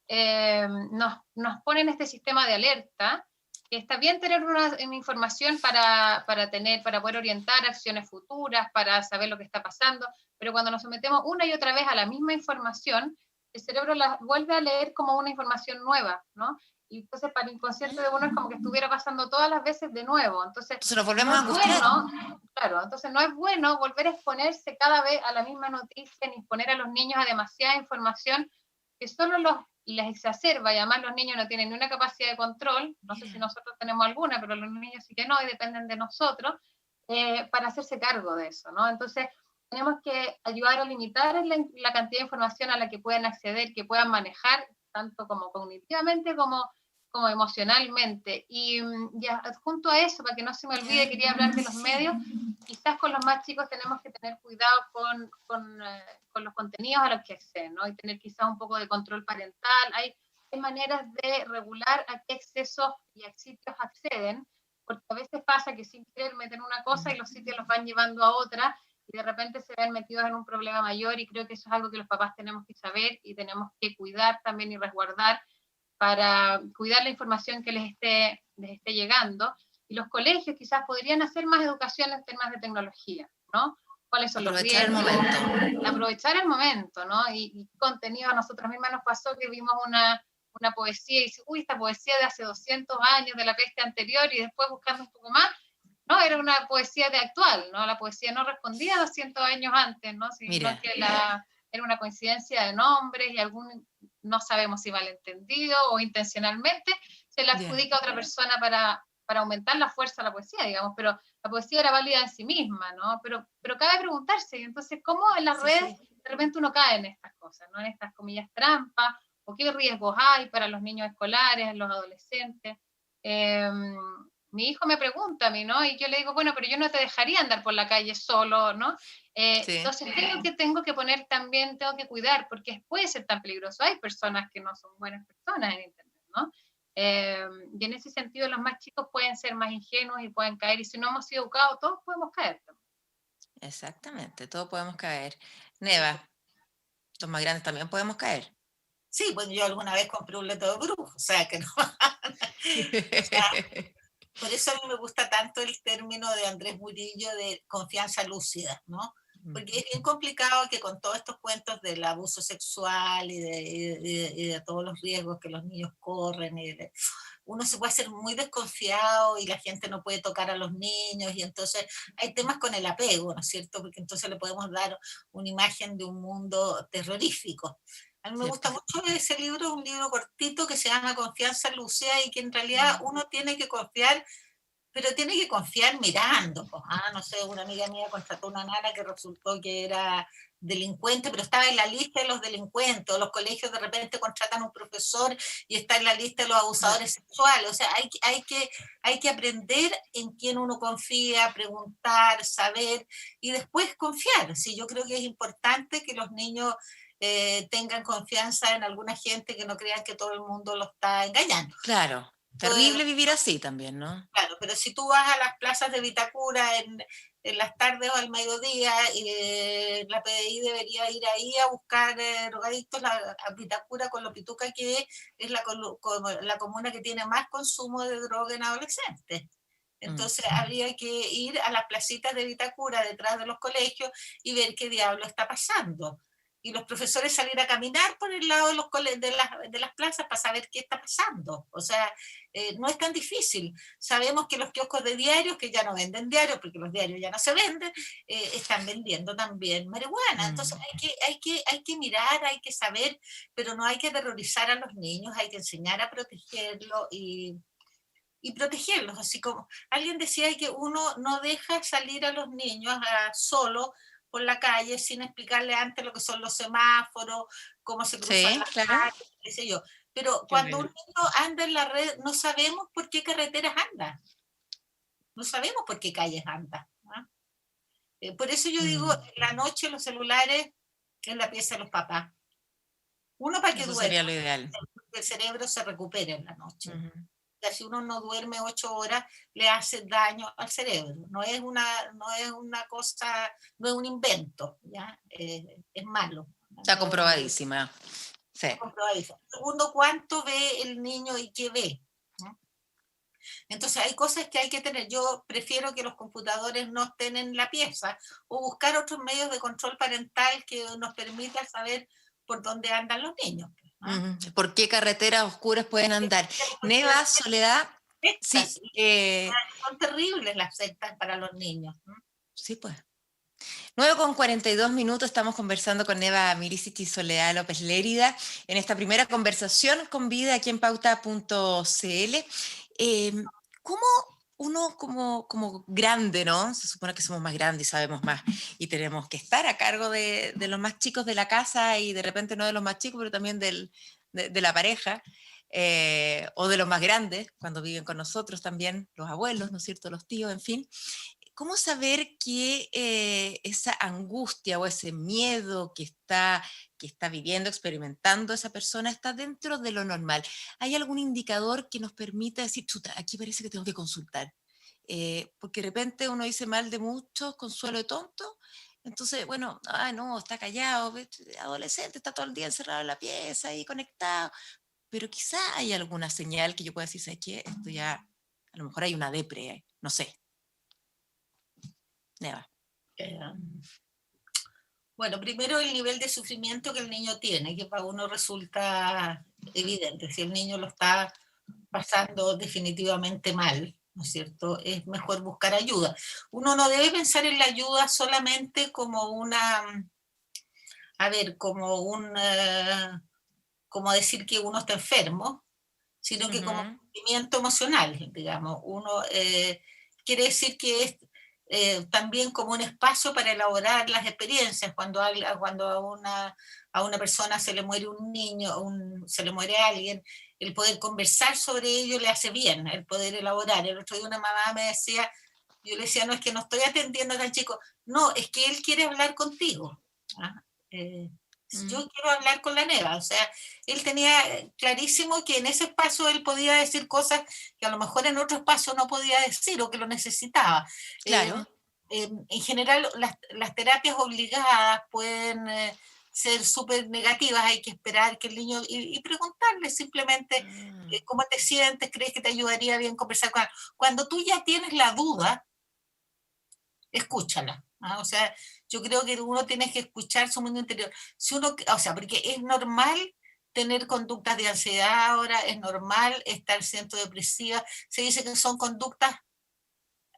nos pone en este sistema de alerta, que está bien tener una información para poder orientar acciones futuras, para saber lo que está pasando, pero cuando nos sometemos una y otra vez a la misma información, el cerebro la vuelve a leer como una información nueva, ¿no? Y entonces para el inconsciente de uno es como que estuviera pasando todas las veces de nuevo. Entonces nos volvemos no a es angustiar. bueno, claro, entonces no es bueno volver a exponerse cada vez a la misma noticia, ni exponer a los niños a demasiada información que solo les exacerba, y además los niños no tienen ni una capacidad de control, no sé si nosotros tenemos alguna, pero los niños sí que no, y dependen de nosotros, para hacerse cargo de eso, ¿no? Entonces, tenemos que ayudar a limitar la cantidad de información a la que puedan acceder, que puedan manejar, tanto como cognitivamente como emocionalmente. Y ya, junto a eso, para que no se me olvide, quería hablar de los medios. Quizás con los más chicos tenemos que tener cuidado con los contenidos a los que acceden, ¿no? Y tener quizás un poco de control parental. Hay maneras de regular a qué excesos y a sitios acceden, porque a veces pasa que sin querer meten una cosa y los sitios los van llevando a otra, y de repente se ven metidos en un problema mayor, y creo que eso es algo que los papás tenemos que saber y tenemos que cuidar también y resguardar para cuidar la información que les esté llegando. Y los colegios quizás podrían hacer más educación en temas de tecnología, ¿no? ¿Cuáles son los riesgos? Aprovechar el momento, ¿no? Y contenido, a nosotros mismas nos pasó que vimos una poesía y dice, uy, esta poesía de hace 200 años, de la peste anterior, y después buscando un poco más, no, era una poesía de actual, ¿no? La poesía no respondía a 200 años antes, ¿no? Sino que era una coincidencia de nombres y no sabemos si malentendido o intencionalmente, se le adjudica a otra persona para aumentar la fuerza de la poesía, digamos, pero la poesía era válida en sí misma, ¿no? Pero cabe preguntarse, entonces, ¿cómo en las redes de repente uno cae en estas cosas, ¿no? En estas comillas trampas, o qué riesgos hay para los niños escolares, los adolescentes? Mi hijo me pregunta a mí, ¿no? Y yo le digo, bueno, pero yo no te dejaría andar por la calle solo, ¿no? Entonces tengo que poner también, tengo que cuidar, porque puede ser tan peligroso. Hay personas que no son buenas personas en Internet, ¿no? Y en ese sentido los más chicos pueden ser más ingenuos y pueden caer, y si no hemos sido educados, todos podemos caer también. Exactamente, todos podemos caer. Neva, los más grandes también podemos caer. Sí, pues yo alguna vez compré un leto de brujo, o sea que no. O sea, por eso a mí me gusta tanto el término de Andrés Murillo de confianza lúcida, ¿no? Porque es bien complicado que con todos estos cuentos del abuso sexual y de todos los riesgos que los niños corren, uno se puede hacer muy desconfiado y la gente no puede tocar a los niños, y entonces hay temas con el apego, ¿no es cierto? Porque entonces le podemos dar una imagen de un mundo terrorífico. A mí me gusta mucho ese libro, un libro cortito que se llama Confianza Lúcida, y que en realidad uno tiene que confiar, pero tiene que confiar mirando. Pues, no sé, una amiga mía contrató una nana que resultó que era delincuente, pero estaba en la lista de los delincuentes, o los colegios de repente contratan un profesor y está en la lista de los abusadores sexuales. O sea, hay que aprender en quién uno confía, preguntar, saber y después confiar. Sí, yo creo que es importante que los niños tengan confianza en alguna gente, que no crean que todo el mundo lo está engañando. Claro, terrible vivir así también, ¿no? Claro, pero si tú vas a las plazas de Vitacura en las tardes o al mediodía, la PDI debería ir ahí a buscar drogadictos a Vitacura, con lo pituca que es la comuna que tiene más consumo de droga en adolescentes. Entonces habría que ir a las placitas de Vitacura, detrás de los colegios, y ver qué diablo está pasando. Y los profesores salir a caminar por el lado de las plazas para saber qué está pasando. O sea, no es tan difícil. Sabemos que los kioscos de diarios, que ya no venden diarios, porque los diarios ya no se venden, están vendiendo también marihuana. Entonces hay que mirar, hay que saber, pero no hay que aterrorizar a los niños, hay que enseñar a protegerlos y protegerlos. Así como alguien decía que uno no deja salir a los niños solo por la calle sin explicarle antes lo que son los semáforos, cómo se cruzan las calles, qué sé yo. Pero cuando un niño anda en la red, no sabemos por qué carreteras anda, no sabemos por qué calles anda. Por eso yo digo, en la noche los celulares en la pieza de los papás. Uno, para que Eso duerma, sería lo ideal. que el cerebro se recupere en la noche. Si uno no duerme 8 horas, le hace daño al cerebro. No es una cosa, no es un invento, ¿ya? Es malo. Está comprobadísima. Sí. Está comprobadísima. Segundo, ¿cuánto ve el niño y qué ve? ¿no? Entonces hay cosas que hay que tener. Yo prefiero que los computadores no estén en la pieza, o buscar otros medios de control parental que nos permitan saber por donde andan los niños, ¿no? ¿Por qué carreteras oscuras pueden andar? Porque Neva, Soledad, sectas, sí, son terribles las sectas para los niños, ¿no? sí, pues. 9:42, estamos conversando con Neva Milicic y Soledad López Lérida en esta primera conversación con vida aquí en pauta.cl. ¿Cómo uno como grande, ¿no? Se supone que somos más grandes y sabemos más y tenemos que estar a cargo de los más chicos de la casa y de repente no de los más chicos, pero también de la pareja. O de los más grandes, cuando viven con nosotros también, los abuelos, ¿no es cierto?, los tíos, en fin. ¿Cómo saber que esa angustia o ese miedo que está viviendo, experimentando esa persona está dentro de lo normal? ¿Hay algún indicador que nos permita decir, chuta, aquí parece que tengo que consultar? Porque de repente uno dice mal de muchos, consuelo de tonto. Entonces, bueno, no, está callado, adolescente, está todo el día encerrado en la pieza y conectado. Pero quizá hay alguna señal que yo pueda decir, ¿sabes qué? Esto ya, a lo mejor hay una depre, no sé. Neva. Eh, Bueno, primero el nivel de sufrimiento que el niño tiene, que para uno resulta evidente. Si el niño lo está pasando definitivamente mal, ¿no es cierto? Es mejor buscar ayuda. Uno no debe pensar en la ayuda solamente como como decir que uno está enfermo, sino que como sentimiento emocional, digamos. Uno quiere decir que es también como un espacio para elaborar las experiencias. Cuando a una persona se le muere un niño, se le muere alguien, el poder conversar sobre ello le hace bien, el poder elaborar. El otro día una mamá me decía, yo le decía, no, es que no estoy atendiendo a tan chico, no, es que él quiere hablar contigo. ¿Ah? Yo quiero hablar con la Neva, o sea, él tenía clarísimo que en ese espacio él podía decir cosas que a lo mejor en otro espacio no podía decir o que lo necesitaba. Claro. En general, las terapias obligadas pueden ser súper negativas, hay que esperar que el niño, y preguntarle simplemente cómo te sientes, crees que te ayudaría bien conversar con él. Cuando tú ya tienes la duda, escúchala. ¿Ah? O sea, yo creo que uno tiene que escuchar su mundo interior. Si uno, o sea, porque es normal tener conductas de ansiedad ahora, es normal estar siendo depresiva. Se dice que son conductas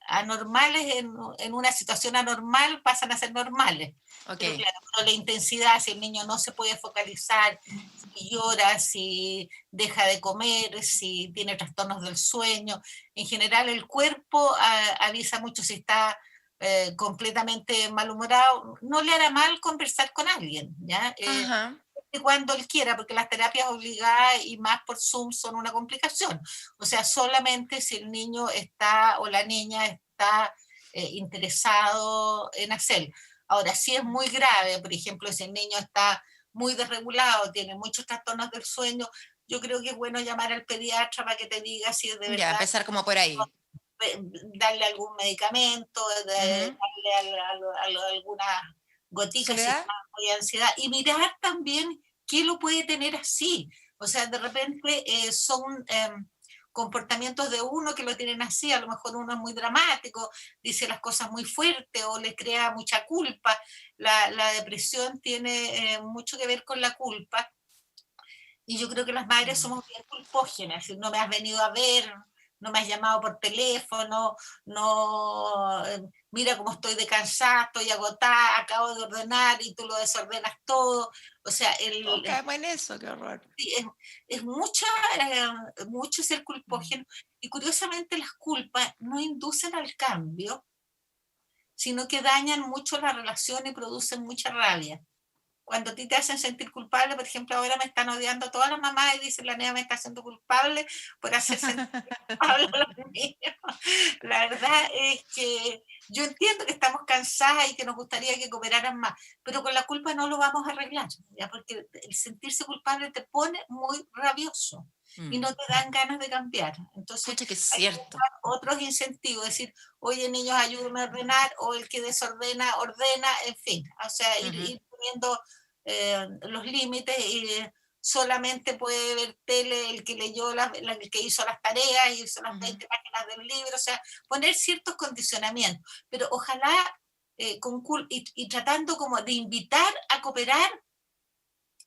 anormales en una situación anormal pasan a ser normales. Ok. Pero claro, pero la intensidad, si el niño no se puede focalizar, si llora, si deja de comer, si tiene trastornos del sueño, en general el cuerpo avisa mucho si está completamente malhumorado. No le hará mal conversar con alguien, ¿ya? Ajá. Cuando él quiera, porque las terapias obligadas y más por Zoom son una complicación. O sea, solamente si el niño está o la niña está interesado en hacer. Ahora, si es muy grave, por ejemplo, si el niño está muy desregulado, tiene muchos trastornos del sueño, yo creo que es bueno llamar al pediatra para que te diga si es de Ya, verdad, empezar como por ahí. darle algún medicamento, darle algunas goticas si ¿Soledad? está muy de ansiedad, y mirar también qué lo puede tener así. O sea, de repente son comportamientos de uno que lo tienen así, a lo mejor uno es muy dramático, dice las cosas muy fuerte o le crea mucha culpa. La depresión tiene mucho que ver con la culpa, y yo creo que las madres somos bien culpógenas, no me has venido a ver, no me has llamado por teléfono, no, mira cómo estoy de cansada, estoy agotada, acabo de ordenar y tú lo desordenas todo. O sea, Oh, caemos en eso, qué horror. es mucho ser culpógeno, y curiosamente las culpas no inducen al cambio, sino que dañan mucho la relación y producen mucha rabia. Cuando a ti te hacen sentir culpable, por ejemplo, ahora me están odiando todas las mamás y dicen, la niña me está haciendo culpable por hacer sentir culpable a los niños. La verdad es que yo entiendo que estamos cansadas y que nos gustaría que cooperaran más, pero con la culpa no lo vamos a arreglar, ¿ya? Porque el sentirse culpable te pone muy rabioso y no te dan ganas de cambiar. Entonces, Pucha, que es hay que cierto. buscar otros incentivos, decir, oye, niños, ayúdenme a ordenar, o el que desordena, ordena, en fin, o sea, ir poniendo los límites, y solamente puede ver tele el que leyó, el que hizo las tareas, hizo las 20 páginas del libro, o sea, poner ciertos condicionamientos, pero ojalá y tratando como de invitar a cooperar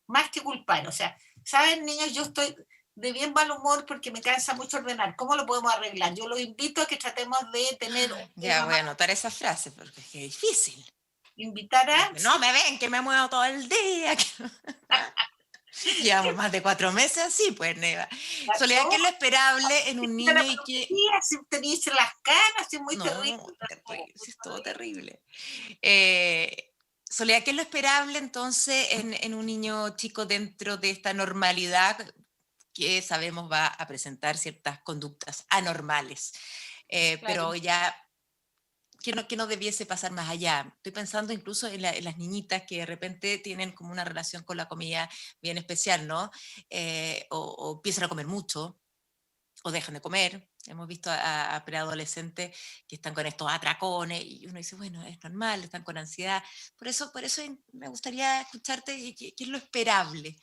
más que culpar. O sea, ¿saben, niños? Yo estoy de bien mal humor porque me cansa mucho ordenar. ¿Cómo lo podemos arreglar? Yo los invito a que tratemos de tener Ya voy a anotar esa frase porque es que es difícil. invitar a... No me ven que me muevo todo el día. Llevamos más de 4 meses así, pues, Neva. Soledad, ¿qué es lo esperable en un niño y que... Si tenéis las canas, es muy No, terrible. terrible, sí, es todo terrible. Soledad, ¿qué es lo esperable entonces en un niño chico dentro de esta normalidad que sabemos va a presentar ciertas conductas anormales? Pero ya, que no debiese pasar más allá. Estoy pensando incluso en las niñitas que de repente tienen como una relación con la comida bien especial, ¿no? O empiezan a comer mucho, o dejan de comer. Hemos visto a preadolescentes que están con estos atracones y uno dice, bueno, es normal, están con ansiedad. Por eso me gustaría escucharte qué es lo esperable.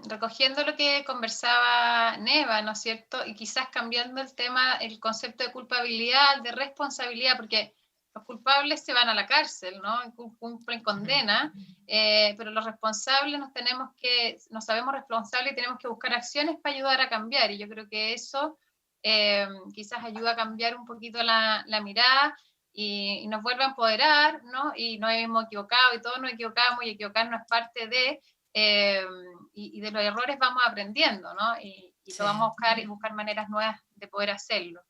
Recogiendo lo que conversaba Neva, ¿no es cierto? Y quizás cambiando el tema, el concepto de culpabilidad, de responsabilidad, porque los culpables se van a la cárcel, ¿no? Cumplen condena, pero los responsables nos sabemos responsables y tenemos que buscar acciones para ayudar a cambiar. Y yo creo que eso quizás ayuda a cambiar un poquito la mirada y nos vuelve a empoderar, ¿no? Y nos hemos equivocado y todos nos equivocamos y equivocarnos es parte de... y de los errores vamos aprendiendo, ¿no? Y lo vamos a buscar y buscar maneras nuevas de poder hacerlo.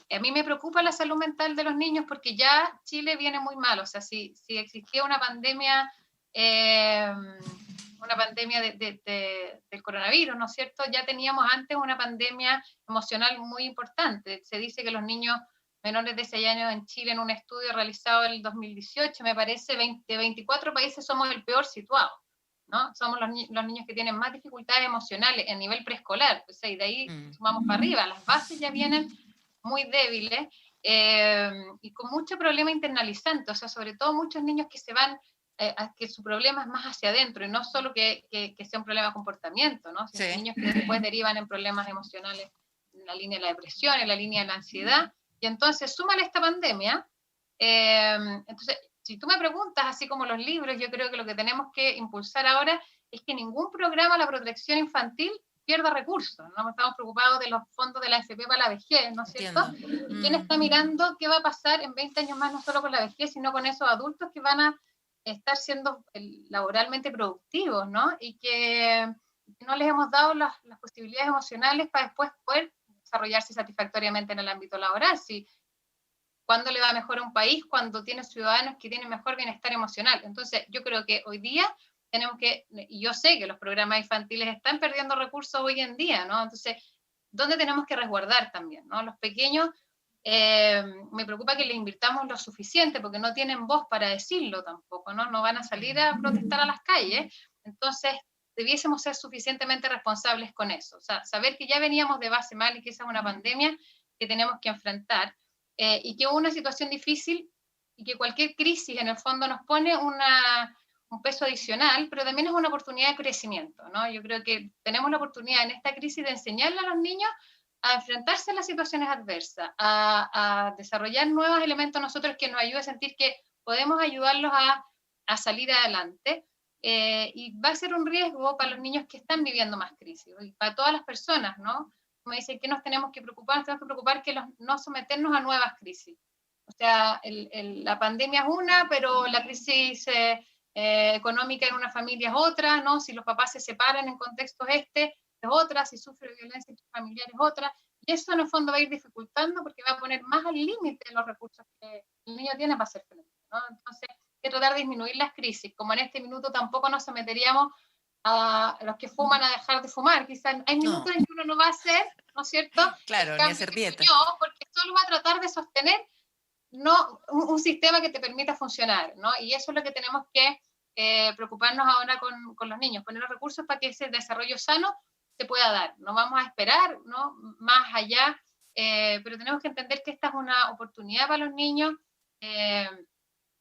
A mí me preocupa la salud mental de los niños porque ya Chile viene muy mal, o sea, si existía una pandemia del coronavirus, ¿no es cierto? Ya teníamos antes una pandemia emocional muy importante. Se dice que los niños menores de 6 años en Chile, en un estudio realizado en el 2018, me parece, de 24 países somos el peor situado, ¿no? Somos los niños que tienen más dificultades emocionales a nivel preescolar, o sea, y de ahí sumamos para arriba, las bases ya vienen muy débiles y con mucho problema internalizante, o sea, sobre todo muchos niños que se van, que su problema es más hacia adentro y no solo que sea un problema de comportamiento, ¿no? Sino niños que después derivan en problemas emocionales en la línea de la depresión, en la línea de la ansiedad, y entonces súmale esta pandemia, entonces si tú me preguntas, así como los libros, yo creo que lo que tenemos que impulsar ahora es que ningún programa de la protección infantil pierda recursos, ¿no? Estamos preocupados de los fondos de la AFP para la vejez, ¿no es cierto? ¿Y quién está mirando qué va a pasar en 20 años más, no solo con la vejez, sino con esos adultos que van a estar siendo laboralmente productivos, ¿no? Y que no les hemos dado las posibilidades emocionales para después poder desarrollarse satisfactoriamente en el ámbito laboral. Si ¿cuándo le va mejor a un país? Cuando tiene ciudadanos que tienen mejor bienestar emocional. Entonces, yo creo que hoy día tenemos que, y yo sé que los programas infantiles están perdiendo recursos hoy en día, ¿no? Entonces, ¿dónde tenemos que resguardar también, ¿no? Los pequeños, me preocupa que les invirtamos lo suficiente, porque no tienen voz para decirlo tampoco, ¿no? No van a salir a protestar a las calles. Entonces, debiésemos ser suficientemente responsables con eso. O sea, saber que ya veníamos de base mal y que esa es una pandemia que tenemos que enfrentar, y que una situación difícil y que cualquier crisis en el fondo nos pone un peso adicional, pero también es una oportunidad de crecimiento, ¿no? Yo creo que tenemos la oportunidad en esta crisis de enseñarle a los niños a enfrentarse a las situaciones adversas, a desarrollar nuevos elementos nosotros que nos ayuden a sentir que podemos ayudarlos a salir adelante, y va a ser un riesgo para los niños que están viviendo más crisis, y para todas las personas, ¿no? Me dicen que nos tenemos que preocupar que no someternos a nuevas crisis. O sea, la pandemia es una, pero la crisis económica en una familia es otra, ¿no? Si los papás se separan en contextos es otra, si sufre violencia intrafamiliar es otra, y eso en el fondo va a ir dificultando porque va a poner más al límite los recursos que el niño tiene para hacer frente, ¿no? Entonces, hay que tratar de disminuir las crisis, como en este minuto tampoco nos someteríamos a los que fuman a dejar de fumar. Quizás hay minutos en que uno no va a hacer, ¿no es cierto? Claro, ni hacer dieta. Porque solo va a tratar de sostener un sistema que te permita funcionar, ¿no? Y eso es lo que tenemos que preocuparnos ahora con los niños, poner los recursos para que ese desarrollo sano se pueda dar. No vamos a esperar, ¿no? Más allá, pero tenemos que entender que esta es una oportunidad para los niños,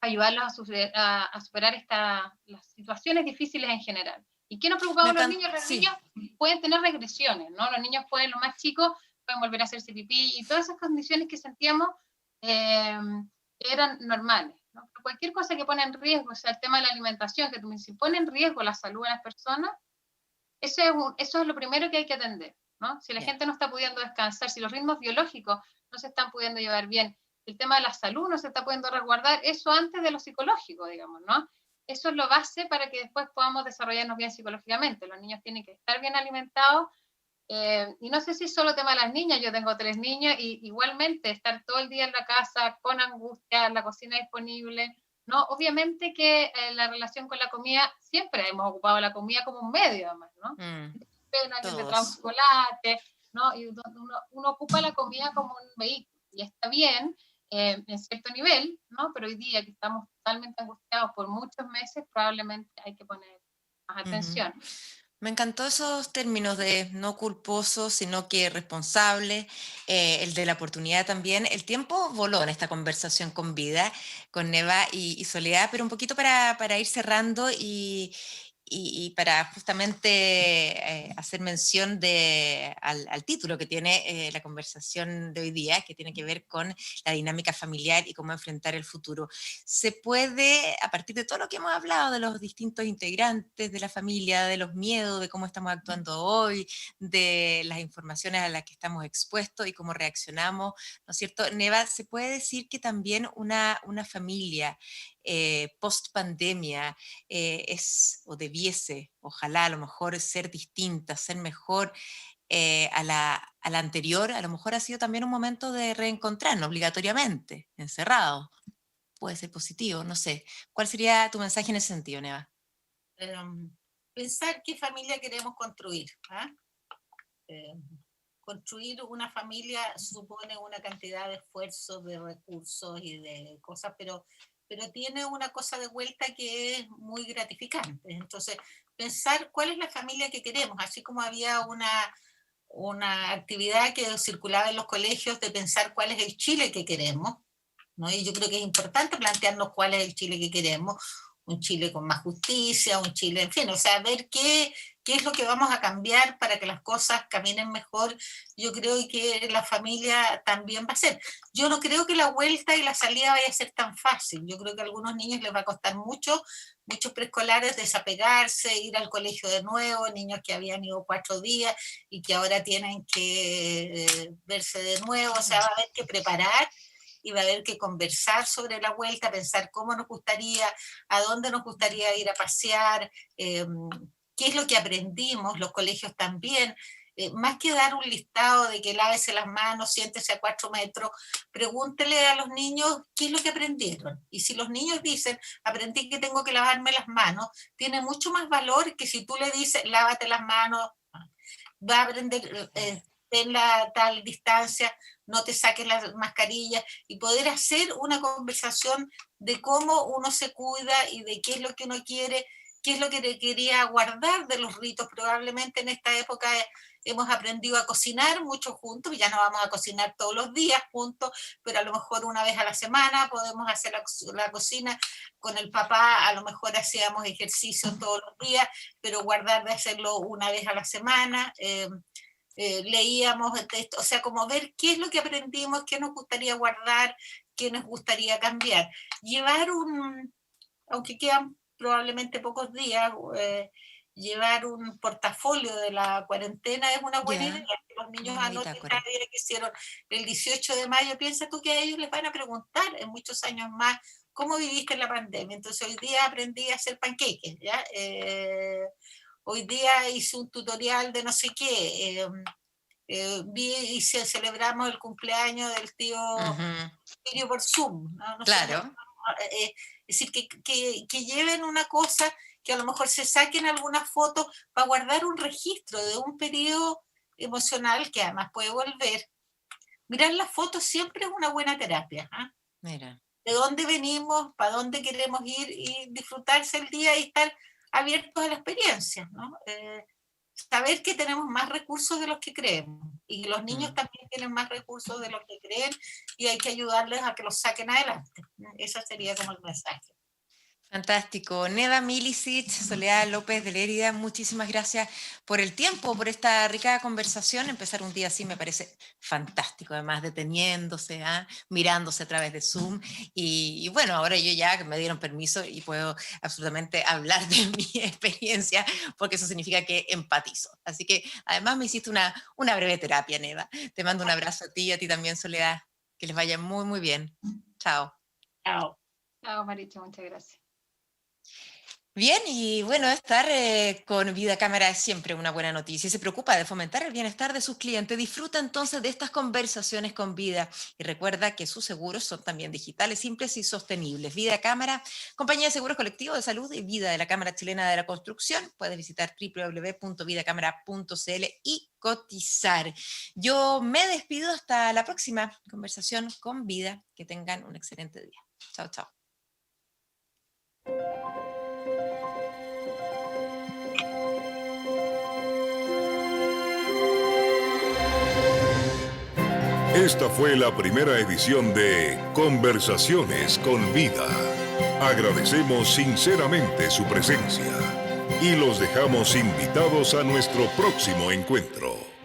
ayudarlos a superar las situaciones difíciles en general. ¿Y qué nos preocupamos los niños? Los niños pueden tener regresiones, ¿no? Los niños pueden, los más chicos, pueden volver a hacerse pipí y todas esas condiciones que sentíamos eran normales. ¿no? Pero cualquier cosa que pone en riesgo, o sea, el tema de la alimentación, que tú me dices, si pone en riesgo la salud de las personas, eso es lo primero que hay que atender, ¿no? Si la Bien. gente no está pudiendo descansar, si los ritmos biológicos no se están pudiendo llevar bien, el tema de la salud no se está pudiendo resguardar, eso antes de lo psicológico, digamos, ¿no? Eso es lo base para que después podamos desarrollarnos bien psicológicamente. Los niños tienen que estar bien alimentados, y no sé si solo tema de las niñas, yo tengo 3 niños y igualmente estar todo el día en la casa con angustia, la cocina disponible, ¿no? Obviamente que la relación con la comida, siempre hemos ocupado la comida como un medio, además, ¿no? Pena que te trae un Todos. chocolate, ¿no? Y uno ocupa la comida como un vehículo, y está bien en cierto nivel, ¿no? Pero hoy día que estamos totalmente angustiados por muchos meses, probablemente hay que poner más Ujú. atención. Me encantó esos términos de no culposo, sino que responsable, el de la oportunidad también. El tiempo voló en esta conversación con Vida, con Neva y Soledad, pero un poquito para ir cerrando y para justamente hacer mención al título que tiene la conversación de hoy día, que tiene que ver con la dinámica familiar y cómo enfrentar el futuro. Se puede, a partir de todo lo que hemos hablado, de los distintos integrantes de la familia, de los miedos, de cómo estamos actuando hoy, de las informaciones a las que estamos expuestos y cómo reaccionamos, ¿no es cierto? Neva, ¿se puede decir que también una familia post pandemia es o debiese, ojalá a lo mejor ser distinta, ser mejor a la anterior? A lo mejor ha sido también un momento de reencontrarnos obligatoriamente, encerrados? Puede ser positivo, no sé. ¿Cuál sería tu mensaje en ese sentido, Neva? Pensar qué familia queremos construir. ¿Ah? Eh, Construir una familia supone una cantidad de esfuerzos, de recursos y de cosas, pero tiene una cosa de vuelta que es muy gratificante. Entonces, pensar cuál es la familia que queremos, así como había una actividad que circulaba en los colegios de pensar cuál es el Chile que queremos, ¿no? Y yo creo que es importante plantearnos cuál es el Chile que queremos, un Chile con más justicia, un Chile, en fin, o sea, ver qué es lo que vamos a cambiar para que las cosas caminen mejor. Yo creo que la familia también va a ser. Yo no creo que la vuelta y la salida vaya a ser tan fácil. Yo creo que a algunos niños les va a costar mucho, muchos preescolares desapegarse, ir al colegio de nuevo, niños que habían ido 4 días y que ahora tienen que verse de nuevo, o sea, va a haber que preparar y va a haber que conversar sobre la vuelta, pensar cómo nos gustaría, a dónde nos gustaría ir a pasear, qué es lo que aprendimos, los colegios también. Más que dar un listado de que lávese las manos, siéntese a 4 metros, pregúntele a los niños qué es lo que aprendieron. Y si los niños dicen, aprendí que tengo que lavarme las manos, tiene mucho más valor que si tú le dices, lávate las manos, va a aprender, ten la tal distancia, no te saques las mascarillas, y poder hacer una conversación de cómo uno se cuida y de qué es lo que uno quiere, qué es lo que quería guardar de los ritos. Probablemente en esta época hemos aprendido a cocinar mucho juntos, ya no vamos a cocinar todos los días juntos, pero a lo mejor una vez a la semana podemos hacer la cocina. Con el papá a lo mejor hacíamos ejercicio todos los días, pero guardar de hacerlo una vez a la semana. Leíamos el texto, o sea, como ver qué es lo que aprendimos, qué nos gustaría guardar, qué nos gustaría cambiar. Llevar aunque quedan probablemente pocos días, llevar un portafolio de la cuarentena es una buena idea. Ya, Que los niños una anoten cada bitácora. día que hicieron el 18 de mayo. Piensa tú que a ellos les van a preguntar en muchos años más cómo viviste en la pandemia. Entonces hoy día aprendí a hacer panqueques, ¿ya? Hoy día hice un tutorial de no sé qué. Vi y celebramos el cumpleaños del tío Ujú. Emilio por Zoom, ¿no? Claro. Es decir, que lleven una cosa, que a lo mejor se saquen algunas fotos para guardar un registro de un periodo emocional que además puede volver. Mirar las fotos siempre es una buena terapia. ¿Ah? Mira. De dónde venimos, para dónde queremos ir y disfrutarse el día y estar abiertos a la experiencia, ¿no? Saber que tenemos más recursos de los que creemos y que los niños Mm. también tienen más recursos de los que creen y hay que ayudarles a que los saquen adelante. Ese sería como el mensaje. Fantástico. Neva Milicic, Soledad López de Lérida, muchísimas gracias por el tiempo, por esta rica conversación. Empezar un día así me parece fantástico, además deteniéndose, mirándose a través de Zoom. Y bueno, ahora yo ya me dieron permiso y puedo absolutamente hablar de mi experiencia, porque eso significa que empatizo. Así que además me hiciste una breve terapia, Neva. Te mando un abrazo a ti y a ti también, Soledad. Que les vaya muy, muy bien. Chao. Chao. Chao, Maricha, muchas gracias. Bien, y bueno, estar con Vida Cámara es siempre una buena noticia y se preocupa de fomentar el bienestar de sus clientes. Disfruta entonces de estas conversaciones con Vida y recuerda que sus seguros son también digitales, simples y sostenibles. Vida Cámara, compañía de seguros colectivos de salud y vida de la Cámara Chilena de la Construcción. Puedes visitar www.vidacámara.cl y cotizar. Yo me despido hasta la próxima conversación con Vida. Que tengan un excelente día. Chao, chao. Esta fue la primera edición de Conversaciones con Vida. Agradecemos sinceramente su presencia y los dejamos invitados a nuestro próximo encuentro.